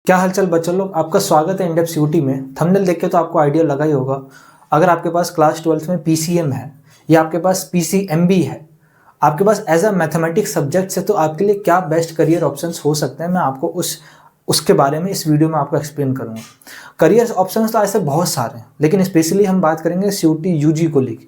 क्या हालचाल बच्चों लोग, आपका स्वागत है इंडेप्थ सीयूटी में। थंबनेल देख के तो आपको आइडिया लगा ही होगा। अगर आपके पास क्लास 12th में पीसीएम है या आपके पास पीसीएमबी है, आपके पास एज अ मैथमेटिक्स सब्जेक्ट है, तो आपके लिए क्या बेस्ट करियर ऑप्शंस हो सकते हैं, मैं आपको उसके बारे में इस वीडियो में आपको एक्सप्लेन करूंगा। करियर ऑप्शंस तो ऐसे बहुत सारे हैं, लेकिन स्पेशली हम बात करेंगे सीयूटी यूजी को लेकर।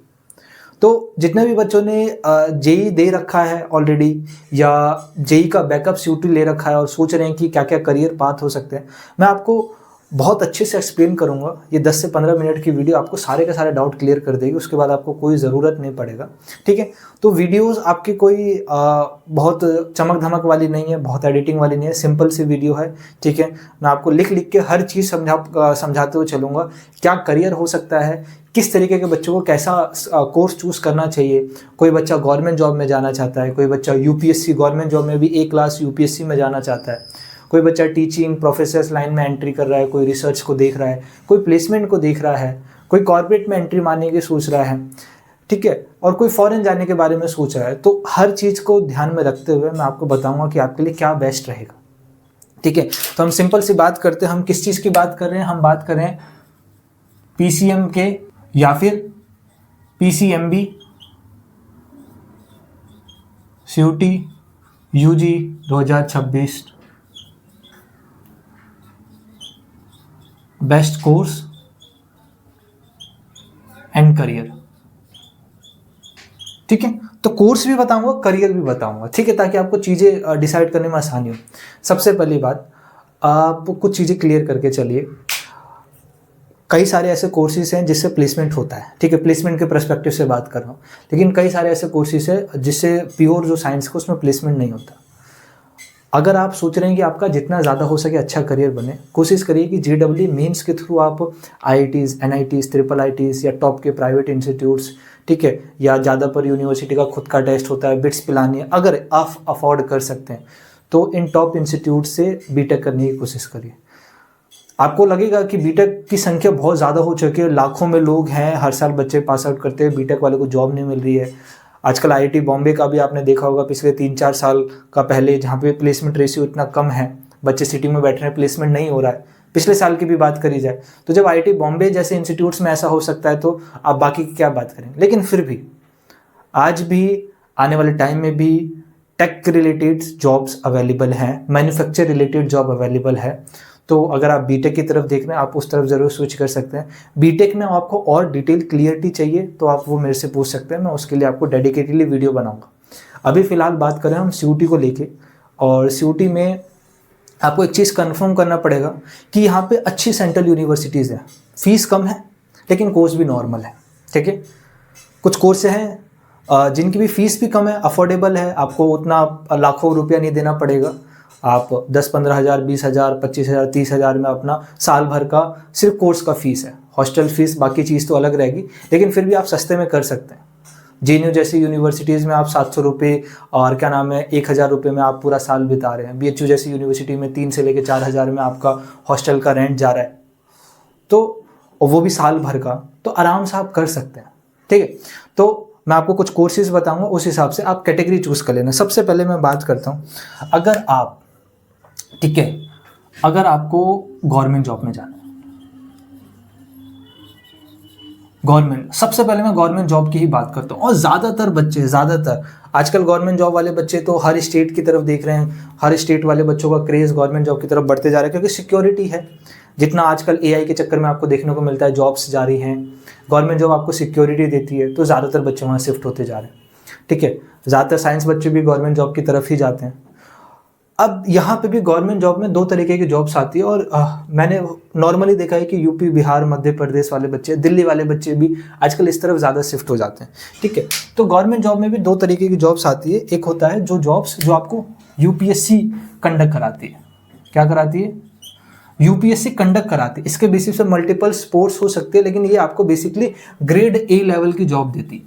तो जितने भी बच्चों ने जेई दे रखा है ऑलरेडी या जेई का बैकअप सीयूटी ले रखा है और सोच रहे हैं कि क्या क्या करियर पाथ हो सकते हैं, मैं आपको बहुत अच्छे से एक्सप्लेन करूंगा। ये 10 से 15 मिनट की वीडियो आपको सारे के सारे डाउट क्लियर कर देगी, उसके बाद आपको कोई ज़रूरत नहीं पड़ेगा। ठीक है, तो वीडियोस आपकी कोई बहुत चमक धमक वाली नहीं है, बहुत एडिटिंग वाली नहीं है, सिंपल सी वीडियो है। ठीक है, मैं आपको लिख लिख के हर चीज़ समझाते हुए चलूँगा। क्या करियर हो सकता है, किस तरीके के बच्चों को कैसा कोर्स चूज़ करना चाहिए। कोई बच्चा गवर्नमेंट जॉब में जाना चाहता है, कोई बच्चा यूपीएससी गवर्नमेंट जॉब में भी ए क्लास यूपीएससी में जाना चाहता है, कोई बच्चा टीचिंग प्रोफेसर्स लाइन में एंट्री कर रहा है, कोई रिसर्च को देख रहा है, कोई प्लेसमेंट को देख रहा है, कोई कॉर्पोरेट में एंट्री मारने की सोच रहा है। ठीक है, और कोई फॉरेन जाने के बारे में सोच रहा है। तो हर चीज़ को ध्यान में रखते हुए मैं आपको बताऊंगा कि आपके लिए क्या बेस्ट रहेगा। ठीक है, तो हम सिंपल सी बात करते हैं। हम किस चीज़ की बात कर रहे हैं? हम बात कर रहे हैं पीसीएम के या फिर PCMB, CUET UG 2026 best course and career. ठीक है, तो कोर्स भी बताऊंगा, करियर भी बताऊंगा। ठीक है, ताकि आपको चीज़ें डिसाइड करने में आसानी हो। सबसे पहली बात, आप कुछ चीज़ें क्लियर करके चलिए। कई सारे ऐसे कोर्सेज हैं जिससे प्लेसमेंट होता है। ठीक है, प्लेसमेंट के पर्सपेक्टिव से बात कर रहा हूँ, लेकिन कई सारे ऐसे कोर्सेज हैं जिससे प्योर जो साइंस का उसमें प्लेसमेंट नहीं होता। अगर आप सोच रहे हैं कि आपका जितना ज़्यादा हो सके अच्छा करियर बने, कोशिश करिए कि जेईई मेंस के थ्रू आप आईआईटीज़, एनआईटीज़, ट्रिपल आईटीज़ या टॉप के प्राइवेट इंस्टीट्यूट्स, ठीक है, या ज़्यादातर यूनिवर्सिटी का खुद का टेस्ट होता है, बिट्स पिलानी है, अगर आप अफोर्ड कर सकते हैं तो इन टॉप इंस्टीट्यूट से बीटेक करने की कोशिश करिए। आपको लगेगा कि बीटेक की संख्या बहुत ज़्यादा हो चुकी है, लाखों में लोग हैं, हर साल बच्चे पास आउट करते हैं, बीटेक वाले को जॉब नहीं मिल रही है। आजकल आईआईटी बॉम्बे का भी आपने देखा होगा पिछले 3-4 साल का पहले, जहाँ पे प्लेसमेंट रेशियो इतना कम है, बच्चे सिटी में बैठ रहे हैं, प्लेसमेंट नहीं हो रहा है। पिछले साल की भी बात करी जाए तो जब आईआईटी बॉम्बे जैसे इंस्टीट्यूट्स में ऐसा हो सकता है तो आप बाकी की क्या बात करेंगे। लेकिन फिर भी आज भी आने वाले टाइम में भी टेक रिलेटेड जॉब्स अवेलेबल हैं, मैन्युफैक्चर रिलेटेड जॉब अवेलेबल है। तो अगर आप बीटेक की तरफ देख रहे हैं, आप उस तरफ ज़रूर स्विच कर सकते हैं। बीटेक में आपको और डिटेल क्लियरिटी चाहिए तो आप वो मेरे से पूछ सकते हैं, मैं उसके लिए आपको डेडिकेटली वीडियो बनाऊंगा। अभी फ़िलहाल बात करें हम सीयूटी को लेके, और सीयूटी में आपको एक चीज़ कंफर्म करना पड़ेगा कि यहाँ पे अच्छी सेंट्रल यूनिवर्सिटीज़ हैं, फीस कम है लेकिन कोर्स भी नॉर्मल है। ठीक है, कुछ कोर्स हैं जिनकी भी फीस भी कम है, अफोर्डेबल है, आपको उतना लाखों रुपया नहीं देना पड़ेगा। आप 10-15 हज़ार, 20 हज़ार, 25 हज़ार, 30 हज़ार में अपना साल भर का सिर्फ कोर्स का फीस है। हॉस्टल फीस बाकी चीज़ तो अलग रहेगी, लेकिन फिर भी आप सस्ते में कर सकते हैं। जेएनयू जैसी यूनिवर्सिटीज़ में आप 700 रुपये और क्या नाम है 1000 रुपये में आप पूरा साल बिता रहे हैं। बीएचयू जैसी यूनिवर्सिटी में 3 से लेकर 4 हज़ार में आपका हॉस्टल का रेंट जा रहा है, तो वो भी साल भर का, तो आराम से आप कर सकते हैं। ठीक है, तो मैं आपको कुछ कोर्सेज बताऊंगा, उस हिसाब से आप कैटेगरी चूज़ कर लेना। सबसे पहले मैं बात करता हूँ, अगर आप, ठीक है, अगर आपको गवर्नमेंट जॉब में जाना है, गवर्नमेंट, सबसे पहले मैं गवर्नमेंट जॉब की ही बात करता हूँ। और ज़्यादातर आजकल गवर्नमेंट जॉब वाले बच्चे तो हर स्टेट की तरफ देख रहे हैं, हर स्टेट वाले बच्चों का क्रेज़ गवर्नमेंट जॉब की तरफ बढ़ते जा रहा है, क्योंकि सिक्योरिटी है। जितना आजकल एआई के चक्कर में आपको देखने को मिलता है, जॉब्स जा रही हैं, गवर्नमेंट जॉब आपको सिक्योरिटी देती है, तो ज़्यादातर बच्चे वहाँ शिफ्ट होते जा रहे हैं। ठीक है, ज़्यादातर साइंस बच्चे भी गवर्नमेंट जॉब की तरफ ही जाते हैं। अब यहाँ पे भी गवर्नमेंट जॉब में 2 तरीके की जॉब्स आती है, और मैंने नॉर्मली देखा है कि यूपी, बिहार, मध्य प्रदेश वाले बच्चे, दिल्ली वाले बच्चे भी आजकल इस तरफ ज़्यादा शिफ्ट हो जाते हैं। ठीक है, तो गवर्नमेंट जॉब में भी 2 तरीके की जॉब्स आती है। एक होता है जो जॉब्स जो आपको यूपीएससी कंडक्ट कराती है। क्या कराती है? यूपीएससी कंडक्ट कराती है। इसके बेसिस पे मल्टीपल स्पोर्ट्स हो सकते हैं, लेकिन ये आपको बेसिकली ग्रेड ए लेवल की जॉब देती है।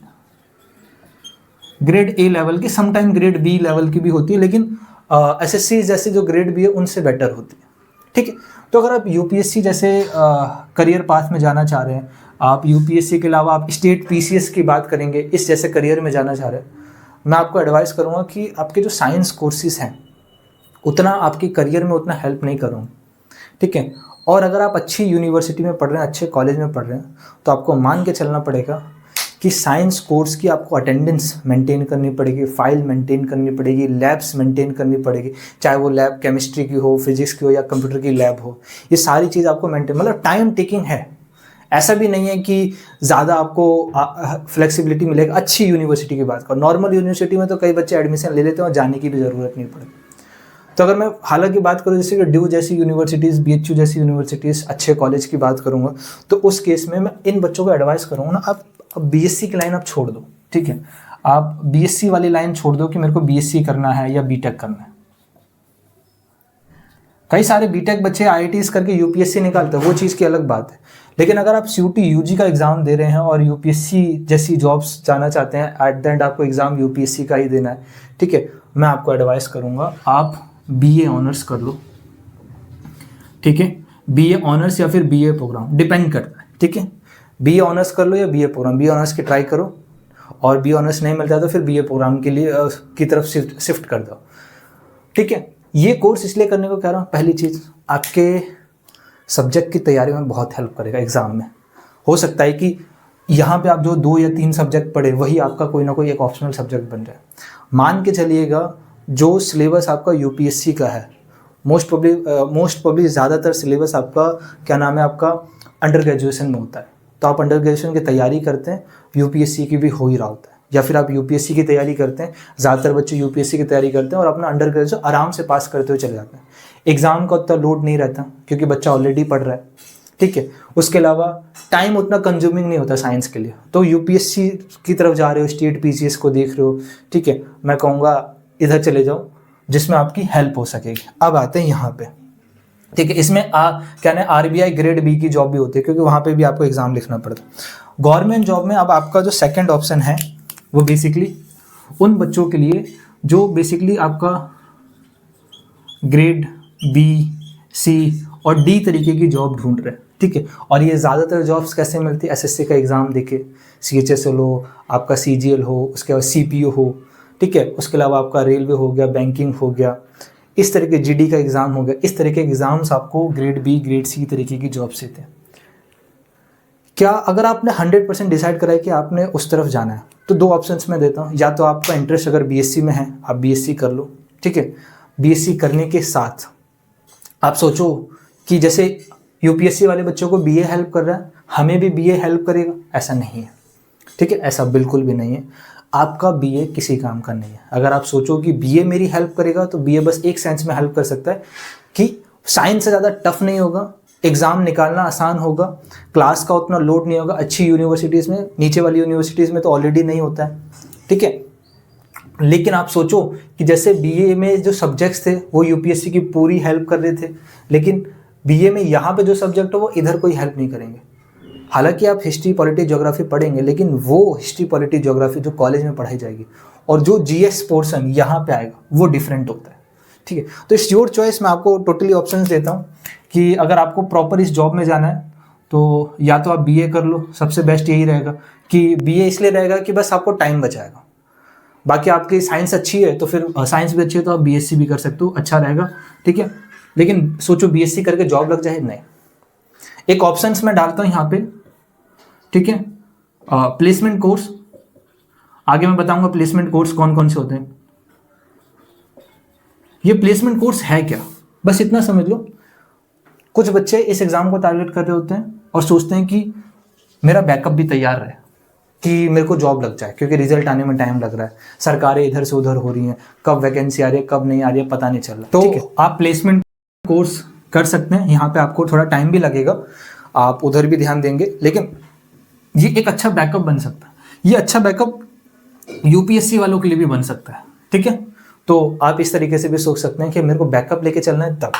ग्रेड ए लेवल की, समटाइम ग्रेड बी लेवल की भी होती है, लेकिन एसएससी जैसे जो ग्रेड भी है उनसे बेटर होती है। ठीक है, तो अगर आप यूपीएससी जैसे करियर पाथ में जाना चाह रहे हैं, आप यूपीएससी के अलावा आप स्टेट पीसीएस की बात करेंगे, इस जैसे करियर में जाना चाह रहे हैं, मैं आपको एडवाइस करूँगा कि आपके जो साइंस कोर्सेज हैं उतना आपकी करियर में उतना हेल्प नहीं करूँगा। ठीक है। और अगर आप अच्छी यूनिवर्सिटी में पढ़ रहे हैं, अच्छे कॉलेज में पढ़ रहे हैं, तो आपको मान के चलना पड़ेगा कि साइंस कोर्स की आपको अटेंडेंस मेंटेन करनी पड़ेगी, फाइल मेंटेन करनी पड़ेगी, लैब्स मेंटेन करनी पड़ेगी, चाहे वो लैब केमिस्ट्री की हो, फिजिक्स की हो या कंप्यूटर की लैब हो, ये सारी चीज़ आपको मेंटेन, मतलब टाइम टेकिंग है। ऐसा भी नहीं है कि ज़्यादा आपको फ्लेक्सिबिलिटी मिलेगा। अच्छी यूनिवर्सिटी की बात करो, नॉर्मल यूनिवर्सिटी में तो कई बच्चे एडमिशन ले लेते हैं और जाने की भी ज़रूरत नहीं पड़ती। तो अगर मैं हालांकि बात करूँ जैसे कि ड्यू जैसी यूनिवर्सिटीज़, BHU जैसी यूनिवर्सिटीज़, अच्छे कॉलेज की बात करूँगा, तो उस केस में मैं इन बच्चों को एडवाइस करूँगा ना, आप BSc की लाइन आप छोड़ दो, ठीक है। आप BSc वाली लाइन छोड़ दो कि मेरे को BSc करना है या BTech करना है। कई सारे BTech बच्चे IITs करके UPSC निकालते हैं, वो चीज़ की अलग बात है। लेकिन अगर आप CUET UG का एग्ज़ाम दे रहे हैं और UPSC जैसी जॉब्स जाना चाहते हैं, एट द एंड आपको एग्ज़ाम UPSC का ही देना है, ठीक है, मैं आपको एडवाइस करूँगा आप BA ऑनर्स कर लो, ठीक है। BA ऑनर्स या फिर BA प्रोग्राम, डिपेंड करता है, ठीक है। BA ऑनर्स कर लो या BA प्रोग्राम, BA ऑनर्स की ट्राई करो, और BA ऑनर्स नहीं मिलता तो फिर BA प्रोग्राम के लिए की तरफ शिफ्ट कर दो, ठीक है। ये कोर्स इसलिए करने को कह रहा हूँ, पहली चीज़ आपके सब्जेक्ट की तैयारी में बहुत हेल्प करेगा एग्ज़ाम में। हो सकता है कि यहाँ पे आप जो 2 या 3 सब्जेक्ट पढ़े वही आपका कोई ना कोई एक ऑप्शनल सब्जेक्ट बन जाए। मान के चलिएगा जो सिलेबस आपका UPSC का है, मोस्ट प्रॉब्ली ज़्यादातर सिलेबस आपका क्या नाम है, आपका अंडर ग्रेजुएशन में होता है। तो आप अंडर ग्रेजुएशन की तैयारी करते हैं, UPSC की भी हो ही रहा होता है, या फिर आप UPSC की तैयारी करते हैं, ज़्यादातर बच्चे UPSC की तैयारी करते हैं और अपना अंडर ग्रेजुएशन आराम से पास करते हुए चले जाते हैं। एग्ज़ाम का उतना लोड नहीं रहता क्योंकि बच्चा ऑलरेडी पढ़ रहा है, ठीक है। उसके अलावा टाइम उतना कंज्यूमिंग नहीं होता साइंस के लिए। तो UPSC की तरफ जा रहे हो, स्टेट PCS को देख रहे हो, ठीक है, मैं कहूँगा इधर चले जाओ जिसमें आपकी हेल्प हो सकेगी। अब आते हैं यहाँ पे, ठीक है। इसमें क्या ना RBI ग्रेड B की जॉब भी होती है क्योंकि वहाँ पे भी आपको एग्ज़ाम लिखना पड़ता है। गवर्नमेंट जॉब में अब आपका जो सेकंड ऑप्शन है वो बेसिकली उन बच्चों के लिए जो बेसिकली आपका ग्रेड B, C और D तरीके की जॉब ढूंढ रहे हैं, ठीक है। और ये ज़्यादातर जॉब्स कैसे मिलती है, SSC का एग्ज़ाम देके, CHSL हो, आपका CGL हो, उसके बाद CPO हो, ठीक है, उसके अलावा आपका रेलवे हो गया, बैंकिंग हो गया, इस तरह के GD का एग्ज़ाम हो गया। इस तरह के एग्ज़ाम्स आपको ग्रेड B, ग्रेड C तरीके की जॉब्स देते हैं। क्या अगर आपने 100% डिसाइड करा है कि आपने उस तरफ जाना है, तो 2 ऑप्शंस मैं देता हूँ। या तो आपका इंटरेस्ट अगर BSc में है, आप BSc कर लो, ठीक है। BSc करने के साथ आप सोचो कि जैसे UPSC वाले बच्चों को BA हेल्प कर रहा है, हमें भी BA हेल्प करेगा, ऐसा नहीं है, ठीक है, ऐसा बिल्कुल भी नहीं है। आपका BA किसी काम का नहीं है। अगर आप सोचो कि BA मेरी हेल्प करेगा, तो BA बस एक सेंस में हेल्प कर सकता है कि साइंस से ज़्यादा टफ नहीं होगा, एग्ज़ाम निकालना आसान होगा, क्लास का उतना लोड नहीं होगा। अच्छी यूनिवर्सिटीज़ में, नीचे वाली यूनिवर्सिटीज़ में तो ऑलरेडी नहीं होता है, ठीक है। लेकिन आप सोचो कि जैसे BA में जो सब्जेक्ट्स थे वो UPSC की पूरी हेल्प कर रहे थे, लेकिन BA में यहाँ पे जो सब्जेक्ट हो वो इधर कोई हेल्प नहीं करेंगे। हालांकि आप हिस्ट्री, पॉलिटी, ज्योग्राफी पढ़ेंगे, लेकिन वो हिस्ट्री, पॉलिटी, ज्योग्राफी जो कॉलेज में पढ़ाई जाएगी और जो GS पोर्शन यहाँ पे आएगा वो डिफरेंट होता है, ठीक है। तो इट्स योर चॉइस। मैं आपको टोटली ऑप्शंस देता हूँ कि अगर आपको प्रॉपर इस जॉब में जाना है तो या तो आप BA कर लो, सबसे बेस्ट यही रहेगा कि BA इसलिए रहेगा कि बस आपको टाइम बचाएगा। बाकी आपकी साइंस अच्छी है तो फिर साइंस भी अच्छी है तो आप BSc भी कर सकते हो, अच्छा रहेगा, ठीक है। लेकिन सोचो BSc करके जॉब लग जाए, नहीं। एक ऑप्शंस मैं डालता हूँ यहाँ पे, ठीक है, प्लेसमेंट कोर्स। आगे मैं बताऊंगा प्लेसमेंट कोर्स कौन कौन से होते हैं। ये प्लेसमेंट कोर्स है क्या, बस इतना समझ लो। कुछ बच्चे इस एग्जाम को टारगेट कर रहे होते हैं और सोचते हैं कि मेरा बैकअप भी तैयार रहे कि मेरे को जॉब लग जाए, क्योंकि रिजल्ट आने में टाइम लग रहा है, सरकारें इधर से उधर हो रही हैं, कब वैकेंसी आ रही है कब नहीं आ रही है पता नहीं चल रहा। तो आप प्लेसमेंट कोर्स कर सकते हैं। यहाँ पे आपको थोड़ा टाइम भी लगेगा, आप उधर भी ध्यान देंगे, लेकिन ये एक अच्छा बैकअप बन सकता है। ये अच्छा बैकअप UPSC वालों के लिए भी बन सकता है, ठीक है। तो आप इस तरीके से भी सोच सकते हैं कि मेरे को बैकअप लेके चलना है, तब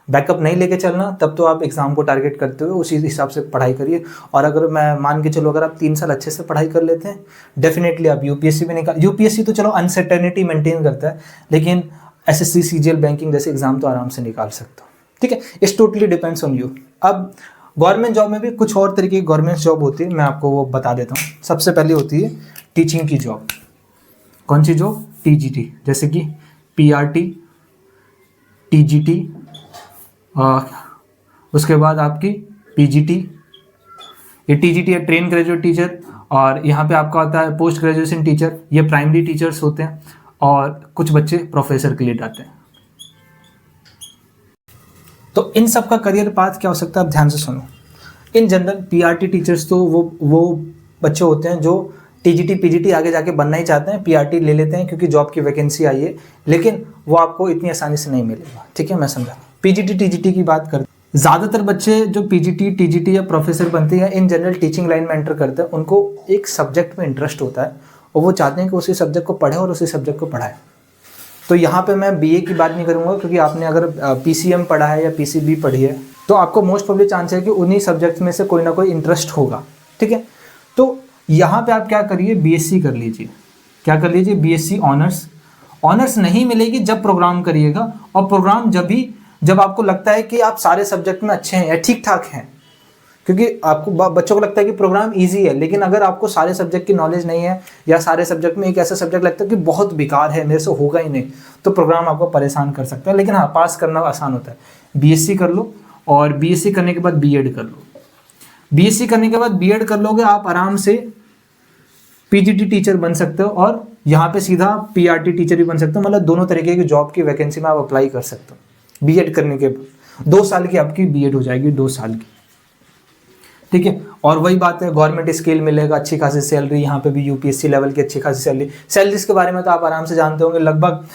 बैकअप नहीं लेके चलना तब तो आप एग्जाम को टारगेट करते हुए उसी हिसाब से पढ़ाई करिए। और अगर मैं मान के चलो अगर आप 3 साल अच्छे से पढ़ाई कर लेते हैं, डेफिनेटली आप UPSC भी निकाल। UPSC तो चलो अनसर्टेनिटी मेंटेन करता है, लेकिन SSC, CGL, बैंकिंग जैसे एग्जाम तो आराम से निकाल सकते हो, ठीक है। It's totally depends on you. अब गवर्नमेंट जॉब में भी कुछ और तरीके की गवर्नमेंट जॉब होती है, मैं आपको वो बता देता हूँ। सबसे पहले होती है टीचिंग की जॉब। कौन सी जॉब? TGT, जैसे कि PRT, TGT, उसके बाद आपकी पीजीटी, ये टीजीटी है ट्रेन ग्रेजुएट टीचर, और यहाँ पे आपका होता है पोस्ट ग्रेजुएशन टीचर, ये प्राइमरी टीचर्स होते हैं, और कुछ बच्चे प्रोफेसर के लिए जाते हैं। तो इन सब का करियर पाथ क्या हो सकता है, आप ध्यान से सुनो। इन जनरल पीआरटी टीचर्स तो वो बच्चे होते हैं जो टीजीटी पीजीटी आगे जाके बनना ही चाहते हैं, पीआरटी ले लेते हैं क्योंकि जॉब की वैकेंसी आई है, लेकिन वो आपको इतनी आसानी से नहीं मिलेगा। ठीक है, मैं समझा। पीजीटी टीजीटी की बात करते हैं, ज़्यादातर बच्चे जो पीजीटी टीजीटी या प्रोफेसर बनते हैं, इन जनरल टीचिंग लाइन में एंटर करते हैं, उनको एक सब्जेक्ट में इंटरेस्ट होता है और वो चाहते हैं कि उसी सब्जेक्ट को पढ़े और उसी सब्जेक्ट को पढ़ाए। तो यहाँ पे मैं बीए की बात नहीं करूँगा, क्योंकि आपने अगर पीसीएम पढ़ा है या पीसीबी पढ़ी है तो आपको मोस्ट प्रोबेबली चांस है कि उन्हीं सब्जेक्ट में से कोई ना कोई इंटरेस्ट होगा। ठीक है, तो यहाँ पे आप क्या करिए, बीएससी कर लीजिए। क्या कर लीजिए, बीएससी ऑनर्स। ऑनर्स नहीं मिलेगी जब प्रोग्राम करिएगा, और प्रोग्राम जब आपको लगता है कि आप सारे सब्जेक्ट में अच्छे हैं या ठीक ठाक हैं, क्योंकि आपको बच्चों को लगता है कि प्रोग्राम इजी है, लेकिन अगर आपको सारे सब्जेक्ट की नॉलेज नहीं है या सारे सब्जेक्ट में एक ऐसा सब्जेक्ट लगता है कि बहुत बेकार है, मेरे से होगा ही नहीं, तो प्रोग्राम आपको परेशान कर सकता है। लेकिन हाँ, पास करना आसान होता है। बीएससी कर लो, और बीएससी करने के बाद बीएड कर लो। बीएससी करने के बाद बीएड कर लोगे, आप आराम से पीजीटी टीचर बन सकते हो, और यहाँ पे सीधा पीआरटी टीचर भी बन सकते हो। मतलब दोनों तरीके की जॉब की वैकेंसी में आप अप्लाई कर सकते हो। बीएड करने के बाद 2 साल की आपकी बीएड हो जाएगी, 2 साल की। ठीक है, और वही बात है, गवर्नमेंट स्केल मिलेगा, अच्छी खासी सैलरी, यहाँ पे भी यूपीएससी लेवल की अच्छी खासी सैलरी। सैलरीज के बारे में तो आप आराम से जानते होंगे, लगभग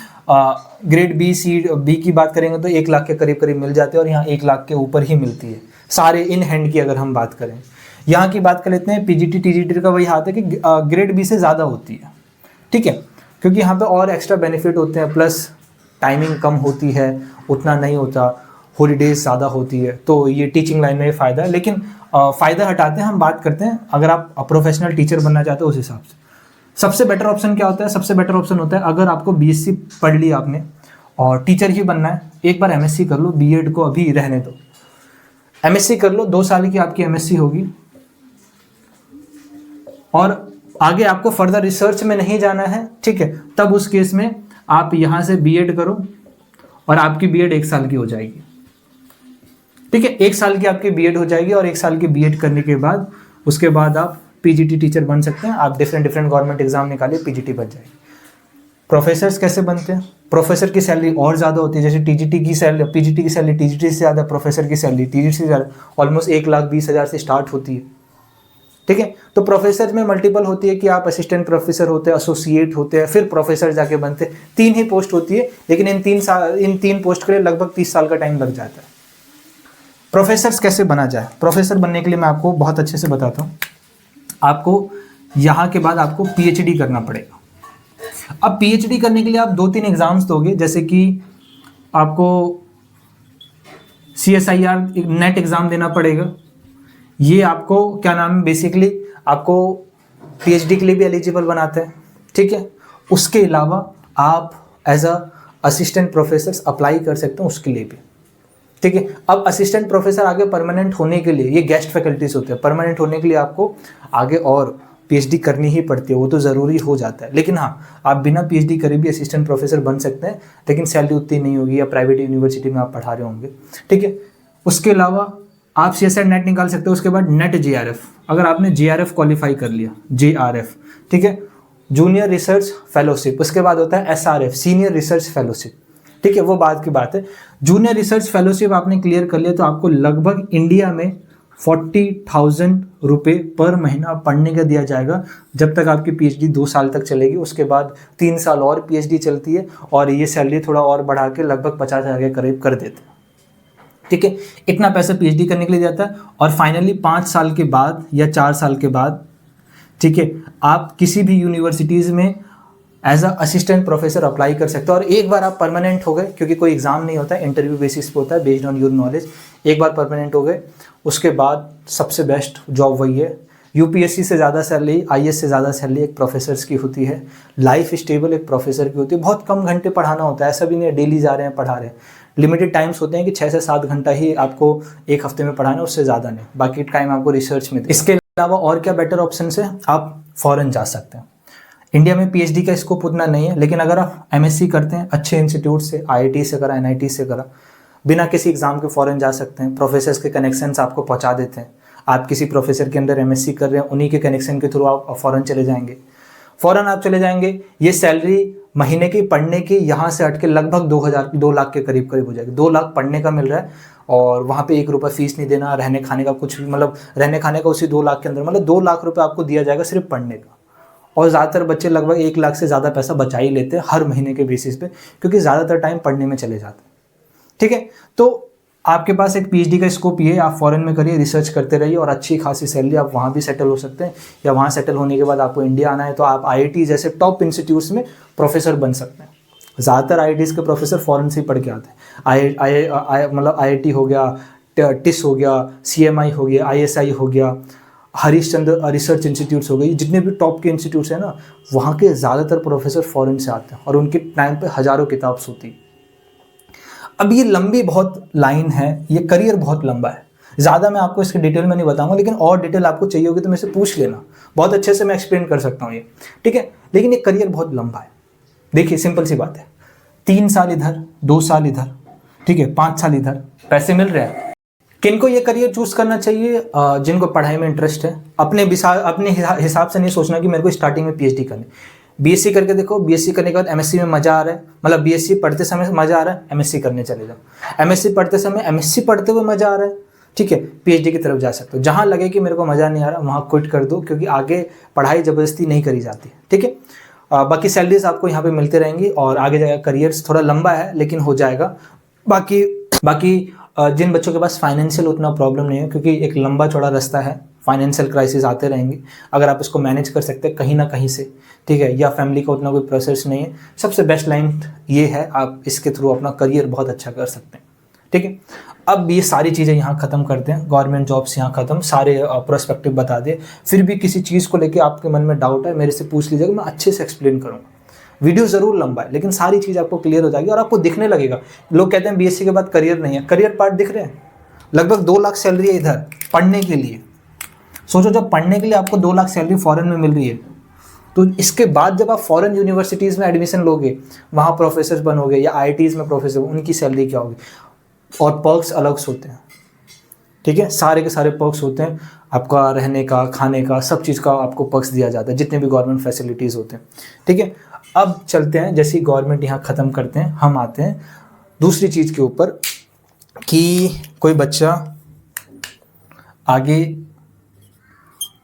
ग्रेड बी की बात करेंगे तो 1 लाख के करीब करीब मिल जाते हैं, और यहाँ 1 लाख के ऊपर ही मिलती है सारे इन हैंड की अगर हम बात करें। यहाँ की बात कर लेते हैं, पीजीटी टीजीटी का वही हाथ है कि ग्रेड बी से ज़्यादा होती है। ठीक है, क्योंकि यहाँ पे और एक्स्ट्रा बेनिफिट होते हैं, प्लस टाइमिंग कम होती है, उतना नहीं होता, हॉलीडेज ज़्यादा होती है, तो ये टीचिंग लाइन में फ़ायदा है। लेकिन फ़ायदा हटाते हैं, हम बात करते हैं अगर आप प्रोफेशनल टीचर बनना चाहते हो उस हिसाब से सबसे बेटर ऑप्शन क्या होता है। सबसे बेटर ऑप्शन होता है, अगर आपको बीएससी पढ़ लिया आपने और टीचर ही बनना है, एक बार एमएससी कर लो, बीएड को अभी रहने दो, एमएससी कर लो, 2 साल की आपकी एमएससी होगी, और आगे आपको फर्दर रिसर्च में नहीं जाना है। ठीक है, तब उस केस में आप यहाँ से बीएड करो, और आपकी बीएड 1 साल की हो जाएगी। ठीक है, 1 साल की आपकी बीएड हो जाएगी, और 1 साल की बीएड करने के बाद उसके बाद आप पीजीटी टीचर बन सकते हैं। आप डिफरेंट गवर्नमेंट एग्जाम निकालिए, पीजीटी बन जाएगी। प्रोफेसर्स कैसे बनते हैं, प्रोफेसर की सैलरी और ज़्यादा होती है, जैसे टीजीटी की सैलरी, पीजीटी की सैलरी टीजीटी से ज़्यादा, प्रोफेसर की सैलरी टीजीटी से ज़्यादा, ऑलमोस्ट 1,20,000 से स्टार्ट होती है। ठीक है, तो प्रोफेसर में मल्टीपल होती है कि आप असिस्टेंट प्रोफेसर होते हैं, एसोसिएट होते हैं, फिर प्रोफेसर जाके बनते हैं। 3 ही पोस्ट होती है, लेकिन इन तीन पोस्ट के लिए लगभग 30 साल का टाइम लग जाता है। प्रोफेसर्स कैसे बना जाए, प्रोफेसर बनने के लिए मैं आपको बहुत अच्छे से बताता हूँ। आपको यहाँ के बाद आपको पीएचडी करना पड़ेगा। अब पीएचडी करने के लिए आप 2-3 एग्जाम्स दोगे, जैसे कि आपको CSIR नेट एग्ज़ाम देना पड़ेगा। ये आपको क्या नाम है, बेसिकली आपको पीएचडी के लिए भी एलिजिबल बनाते हैं। ठीक है, उसके अलावा आप as a assistant professor apply कर सकते हैं उसके लिए भी। ठीक है, अब असिस्टेंट प्रोफेसर आगे परमानेंट होने के लिए, ये गेस्ट फैकल्टीज होते हैं, परमानेंट होने के लिए आपको आगे और पीएचडी करनी ही पड़ती है, वो तो ज़रूरी हो जाता है। लेकिन हाँ, आप बिना पीएचडी करे भी असिस्टेंट प्रोफेसर बन सकते हैं, लेकिन सैलरी उतनी नहीं होगी, या प्राइवेट यूनिवर्सिटी में आप पढ़ा रहे होंगे। ठीक है, उसके अलावा आप CSIR नेट निकाल सकते हो। उसके बाद नेट JRF, अगर आपने JRF क्वालिफाई कर लिया, JRF, ठीक है, जूनियर रिसर्च फेलोशिप। उसके बाद होता है SRF, सीनियर रिसर्च फेलोशिप। ठीक है, वो बाद की बात है। जूनियर रिसर्च फेलोशिप आपने क्लियर कर लिया तो आपको लगभग इंडिया में 40,000 रुपये पर महीना पढ़ने का दिया जाएगा, जब तक आपकी पीएचडी 2 साल तक चलेगी। उसके बाद 3 साल और पीएचडी चलती है, और ये सैलरी थोड़ा और बढ़ा के लगभग 50,000 के करीब कर देते हैं। ठीक है, इतना पैसा पीएचडी करने के लिए जाता है। और फाइनली 5 साल के बाद या 4 साल के बाद, ठीक है, आप किसी भी यूनिवर्सिटीज़ में as a assistant professor apply कर सकते हो। और एक बार आप परमानेंट हो गए, क्योंकि कोई एग्ज़ाम नहीं होता है, इंटरव्यू बेसिस पे होता है, बेस्ड ऑन योर नॉलेज। एक बार परमानेंट हो गए, उसके बाद सबसे बेस्ट जॉब वही है। यूपीएससी से ज़्यादा सैलरी, IAS से ज़्यादा सैलरी एक प्रोफेसर्स की होती है। लाइफ स्टेबल एक प्रोफेसर की होती है। बहुत कम घंटे पढ़ाना होता है, ऐसा भी नहीं है डेली जा रहे हैं पढ़ा रहे हैं। लिमिटेड टाइम्स होते हैं कि 6 से 7 घंटा ही आपको एक हफ्ते में पढ़ाना है, उससे ज़्यादा नहीं। बाकी टाइम आपको रिसर्च में। इसके अलावा और क्या बेटर ऑप्शन है, आप फॉरेन जा सकते हैं। इंडिया में पीएचडी का स्कोप उतना नहीं है, लेकिन अगर आप MSc करते हैं अच्छे इंस्टीट्यूट से, IIT से करा, NIT से करा, बिना किसी एग्ज़ाम के फ़ॉरेन जा सकते हैं। प्रोफेसर्स के कनेक्शंस आपको पहुंचा देते हैं। आप किसी प्रोफेसर के अंदर एमएससी कर रहे हैं, उन्हीं के कनेक्शन के थ्रू आप फ़ॉरेन चले जाएंगे। फ़ौरन आप चले जाएंगे, ये सैलरी महीने की पढ़ने की यहाँ से हट के लगभग 2 लाख के करीब करीब हो जाएगी। 2 लाख पढ़ने का मिल रहा है और वहाँ पे 1 रुपये फीस नहीं देना, रहने खाने का कुछ भी, मतलब रहने खाने का उसी 2 लाख के अंदर, मतलब 2 लाख रुपये आपको दिया जाएगा सिर्फ पढ़ने का। और ज़्यादातर बच्चे लगभग 1 लाख से ज़्यादा पैसा बचा ही लेते हैं हर महीने के बेसिस पे, क्योंकि ज़्यादातर टाइम पढ़ने में चले जाते हैं। ठीक है, तो आपके पास एक पीएचडी का स्कोप ये है, आप फॉरेन में करिए, रिसर्च करते रहिए और अच्छी खासी सैलरी, आप वहाँ भी सेटल हो सकते हैं। या वहाँ सेटल होने के बाद आपको इंडिया आना है तो आप आईआईटी जैसे टॉप इंस्टीट्यूट्स में प्रोफेसर बन सकते हैं। ज़्यादातर आईआईटीज़ के प्रोफेसर फॉरेन से ही पढ़ के आते हैं। मतलब आईआईटी हो गया, टिस हो गया, सीएमआई हो गया, आईएसआई हो गया, हरीशचंद्र रिसर्च इंस्टीट्यूट्स हो गई, जितने भी टॉप के इंस्टीट्यूट्स हैं ना, वहाँ के ज़्यादातर प्रोफेसर फॉरेन से आते हैं और उनके टाइम पे हज़ारों किताब्स होती है। अब ये लंबी बहुत लाइन है, ये करियर बहुत लंबा है, ज़्यादा मैं आपको इसके डिटेल में नहीं बताऊंगा, लेकिन और डिटेल आपको चाहिए होगी तो मेरे से पूछ लेना, बहुत अच्छे से मैं एक्सप्लेन कर सकता हूँ ये। ठीक है, लेकिन ये करियर बहुत लंबा है। देखिए सिंपल सी बात है, 3 साल इधर, 2 साल इधर, ठीक है, 5 साल इधर, पैसे मिल रहे हैं। किनको ये करियर चूज करना चाहिए? जिनको पढ़ाई में इंटरेस्ट है। अपने हिसाब से नहीं सोचना कि मेरे को स्टार्टिंग में पीएचडी करनी। बीएससी करके देखो, बीएससी करने के बाद एमएससी में मजा आ रहा है, मतलब बीएससी पढ़ते समय मजा आ रहा है, एमएससी करने चले जाओ। एमएससी पढ़ते समय एमएससी पढ़ते हुए मजा आ रहा है, ठीक है, पीएचडी की तरफ जा सकते हो। जहाँ लगे कि मेरे को मजा नहीं आ रहा वहाँ क्विट कर दो, क्योंकि आगे पढ़ाई जबरदस्ती नहीं करी जाती। ठीक है, बाकी सैलरीज आपको यहाँ पे मिलते रहेंगी और आगे जाएगा। करियर्स थोड़ा लंबा है लेकिन हो जाएगा। बाकी जिन बच्चों के पास फाइनेंशियल उतना प्रॉब्लम नहीं है, क्योंकि एक लंबा चौड़ा रास्ता है, फाइनेंशियल क्राइसिस आते रहेंगे, अगर आप इसको मैनेज कर सकते हैं कहीं ना कहीं से, ठीक है, या फैमिली का उतना कोई प्रोसेस नहीं है, सबसे बेस्ट लाइन ये है, आप इसके थ्रू अपना करियर बहुत अच्छा कर सकते हैं। ठीक है, अब ये सारी चीज़ें यहाँ ख़त्म करते हैं, गवर्नमेंट जॉब्स यहाँ ख़त्म, सारे प्रोस्पेक्टिव बता दिए। फिर भी किसी चीज़ को लेके आपके मन में डाउट है, मेरे से पूछ लीजिएगा, मैं अच्छे से एक्सप्लेन करूँगा। वीडियो ज़रूर लंबा है लेकिन सारी चीज़ आपको क्लियर हो जाएगी और आपको दिखने लगेगा। लोग कहते हैं बीएससी के बाद करियर नहीं है, करियर पार्ट दिख रहे हैं। लगभग 2 लाख सैलरी है इधर पढ़ने के लिए। सोचो, जब पढ़ने के लिए आपको 2 लाख सैलरी फॉरेन में मिल रही है, तो इसके बाद जब आप फॉरेन यूनिवर्सिटीज़ में एडमिशन लोगे, वहाँ प्रोफेसर बनोगे या आईआईटीज़ में प्रोफेसर, उनकी सैलरी क्या होगी? और पर्क्स अलग से होते हैं। ठीक है, सारे के सारे पर्क्स होते हैं, आपका रहने का, खाने का, सब चीज़ का आपको पर्क्स दिया जाता है, जितने भी गवर्नमेंट फैसिलिटीज़ होते हैं। ठीक है, अब चलते हैं, जैसे गवर्नमेंट यहाँ ख़त्म करते हैं, हम आते हैं दूसरी चीज़ के ऊपर कि कोई बच्चा आगे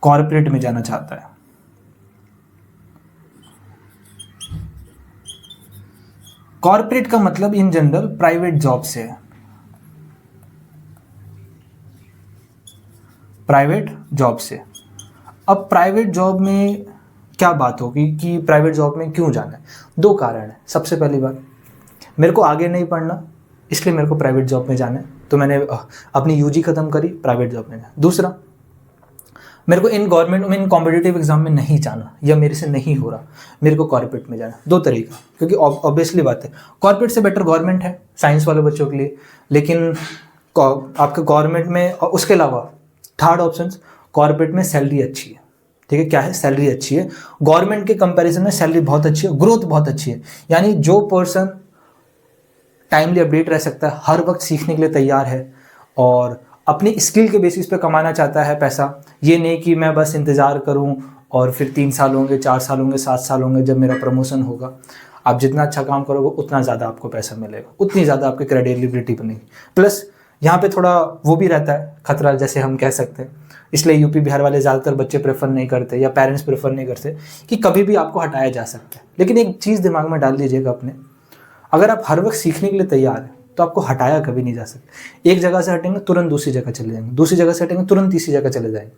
कॉर्पोरेट में जाना चाहता है। कॉर्पोरेट का मतलब इन जनरल प्राइवेट जॉब से है, प्राइवेट जॉब से। अब प्राइवेट जॉब में क्या बात होगी कि प्राइवेट जॉब में क्यों जाना है? 2 कारण है। सबसे पहली बात, मेरे को आगे नहीं पढ़ना इसलिए मेरे को प्राइवेट जॉब में जाना है, तो मैंने अपनी यूजी ख़त्म करी, प्राइवेट जॉब में जाना। दूसरा, मेरे को इन गवर्नमेंट में, इन कॉम्पिटिटिव एग्जाम में नहीं जाना या मेरे से नहीं हो रहा, मेरे को कॉर्पोरेट में जाना। 2 तरीका, क्योंकि ऑब्वियसली बात है कॉर्पोरेट से बेटर गवर्नमेंट है साइंस वाले बच्चों के लिए, लेकिन आपके गवर्नमेंट में, और उसके अलावा थर्ड ऑप्शन, कॉर्पोरेट में सैलरी अच्छी है। ठीक है, क्या है? सैलरी अच्छी है, गवर्नमेंट के कंपैरिजन में सैलरी बहुत अच्छी है, ग्रोथ बहुत अच्छी है। यानी जो पर्सन टाइमली अपडेट रह सकता है, हर वक्त सीखने के लिए तैयार है और अपनी स्किल के बेसिस पे कमाना चाहता है पैसा, ये नहीं कि मैं बस इंतज़ार करूं और फिर 3 साल होंगे, 4 साल होंगे, 7 साल होंगे जब मेरा प्रमोशन होगा। आप जितना अच्छा काम करोगे उतना ज़्यादा आपको पैसा मिलेगा, उतनी ज़्यादा आपकी क्रेडिबिलिटी बनेगी। प्लस यहाँ पे थोड़ा वो भी रहता है खतरा, जैसे हम कह सकते हैं, इसलिए यूपी बिहार वाले ज़्यादातर बच्चे प्रेफर नहीं करते या पेरेंट्स प्रेफर नहीं करते कि कभी भी आपको हटाया जा सकता है। लेकिन एक चीज़ दिमाग में डाल लीजिएगा अपने, अगर आप हर वक्त सीखने के लिए तैयार हैं तो आपको हटाया कभी नहीं जा सकता। एक जगह से हटेंगे तुरंत दूसरी जगह चले जाएंगे, दूसरी जगह से हटेंगे तुरंत तीसरी जगह चले जाएंगे।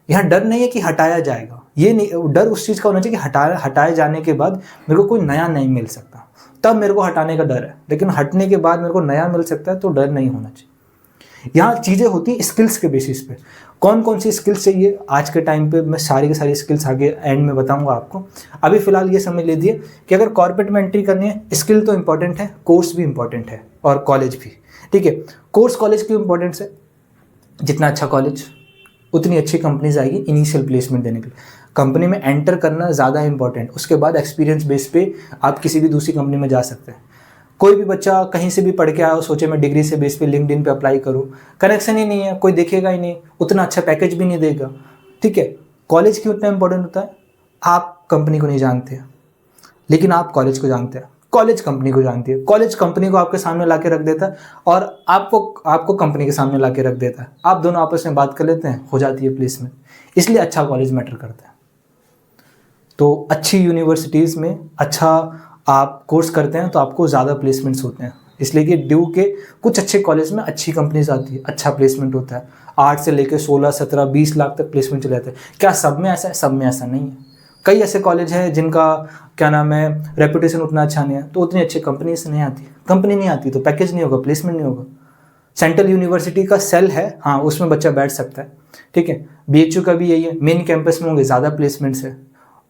यहाँ डर नहीं है कि हटाया जाएगा, ये नहीं, डर उस चीज़ का होना चाहिए कि हटाए जाने के बाद मेरे को कोई नया नहीं मिल सकता, तब मेरे को हटाने का डर है। लेकिन हटने के बाद मेरे को नया मिल सकता है तो डर नहीं होना चाहिए। यहाँ चीज़ें होती हैं स्किल्स के बेसिस पे, कौन कौन सी स्किल्स चाहिए आज के टाइम पे, मैं सारी की सारी स्किल्स आगे एंड में बताऊंगा आपको। अभी फिलहाल ये समझ लीजिए कि अगर कॉर्पोरेट में एंट्री करनी है, स्किल तो इंपॉर्टेंट है, कोर्स भी इंपॉर्टेंट है और कॉलेज भी। ठीक है, कोर्स कॉलेज क्यों इंपॉर्टेंट है? जितना अच्छा कॉलेज उतनी अच्छी कंपनीज आएगी इनिशियल प्लेसमेंट देने के लिए। कंपनी में एंटर करना ज़्यादा इंपॉर्टेंट, उसके बाद एक्सपीरियंस बेस पे आप किसी भी दूसरी कंपनी में जा सकते हैं। कोई भी बच्चा कहीं से भी पढ़ के आया, सोचे मैं डिग्री से बेस पे लिंक्डइन पे अप्लाई करूँ, कनेक्शन ही नहीं है, कोई देखेगा ही नहीं, उतना अच्छा पैकेज भी नहीं देगा। ठीक है, कॉलेज क्यों उतना इंपॉर्टेंट होता है? आप कंपनी को नहीं जानते लेकिन आप कॉलेज को जानते हैं, कॉलेज कंपनी को जानती है, कॉलेज कंपनी को आपके सामने ला के रख देता है और आपको कंपनी के सामने ला के रख देता है। आप दोनों आपस में बात कर लेते हैं, हो जाती है प्लेसमेंट। इसलिए अच्छा कॉलेज मैटर करता है। तो अच्छी यूनिवर्सिटीज़ में अच्छा आप कोर्स करते हैं तो आपको ज़्यादा प्लेसमेंट्स होते हैं। इसलिए कि ड्यू के कुछ अच्छे कॉलेज में अच्छी कंपनीज आती है, अच्छा प्लेसमेंट होता है। 8 से लेकर 16, 17, 20 लाख तक प्लेसमेंट चले जाते हैं। क्या सब में ऐसा है? सब में ऐसा नहीं है। कई ऐसे कॉलेज हैं जिनका क्या नाम है, रेपुटेशन उतना अच्छा नहीं है, तो उतनी अच्छी कंपनी से नहीं आती। कंपनी नहीं आती तो पैकेज नहीं होगा, प्लेसमेंट नहीं होगा। सेंट्रल यूनिवर्सिटी का सेल है, हाँ, उसमें बच्चा बैठ सकता है। ठीक है, BHU का भी यही है, मेन कैंपस में होंगे ज़्यादा प्लेसमेंट्स है।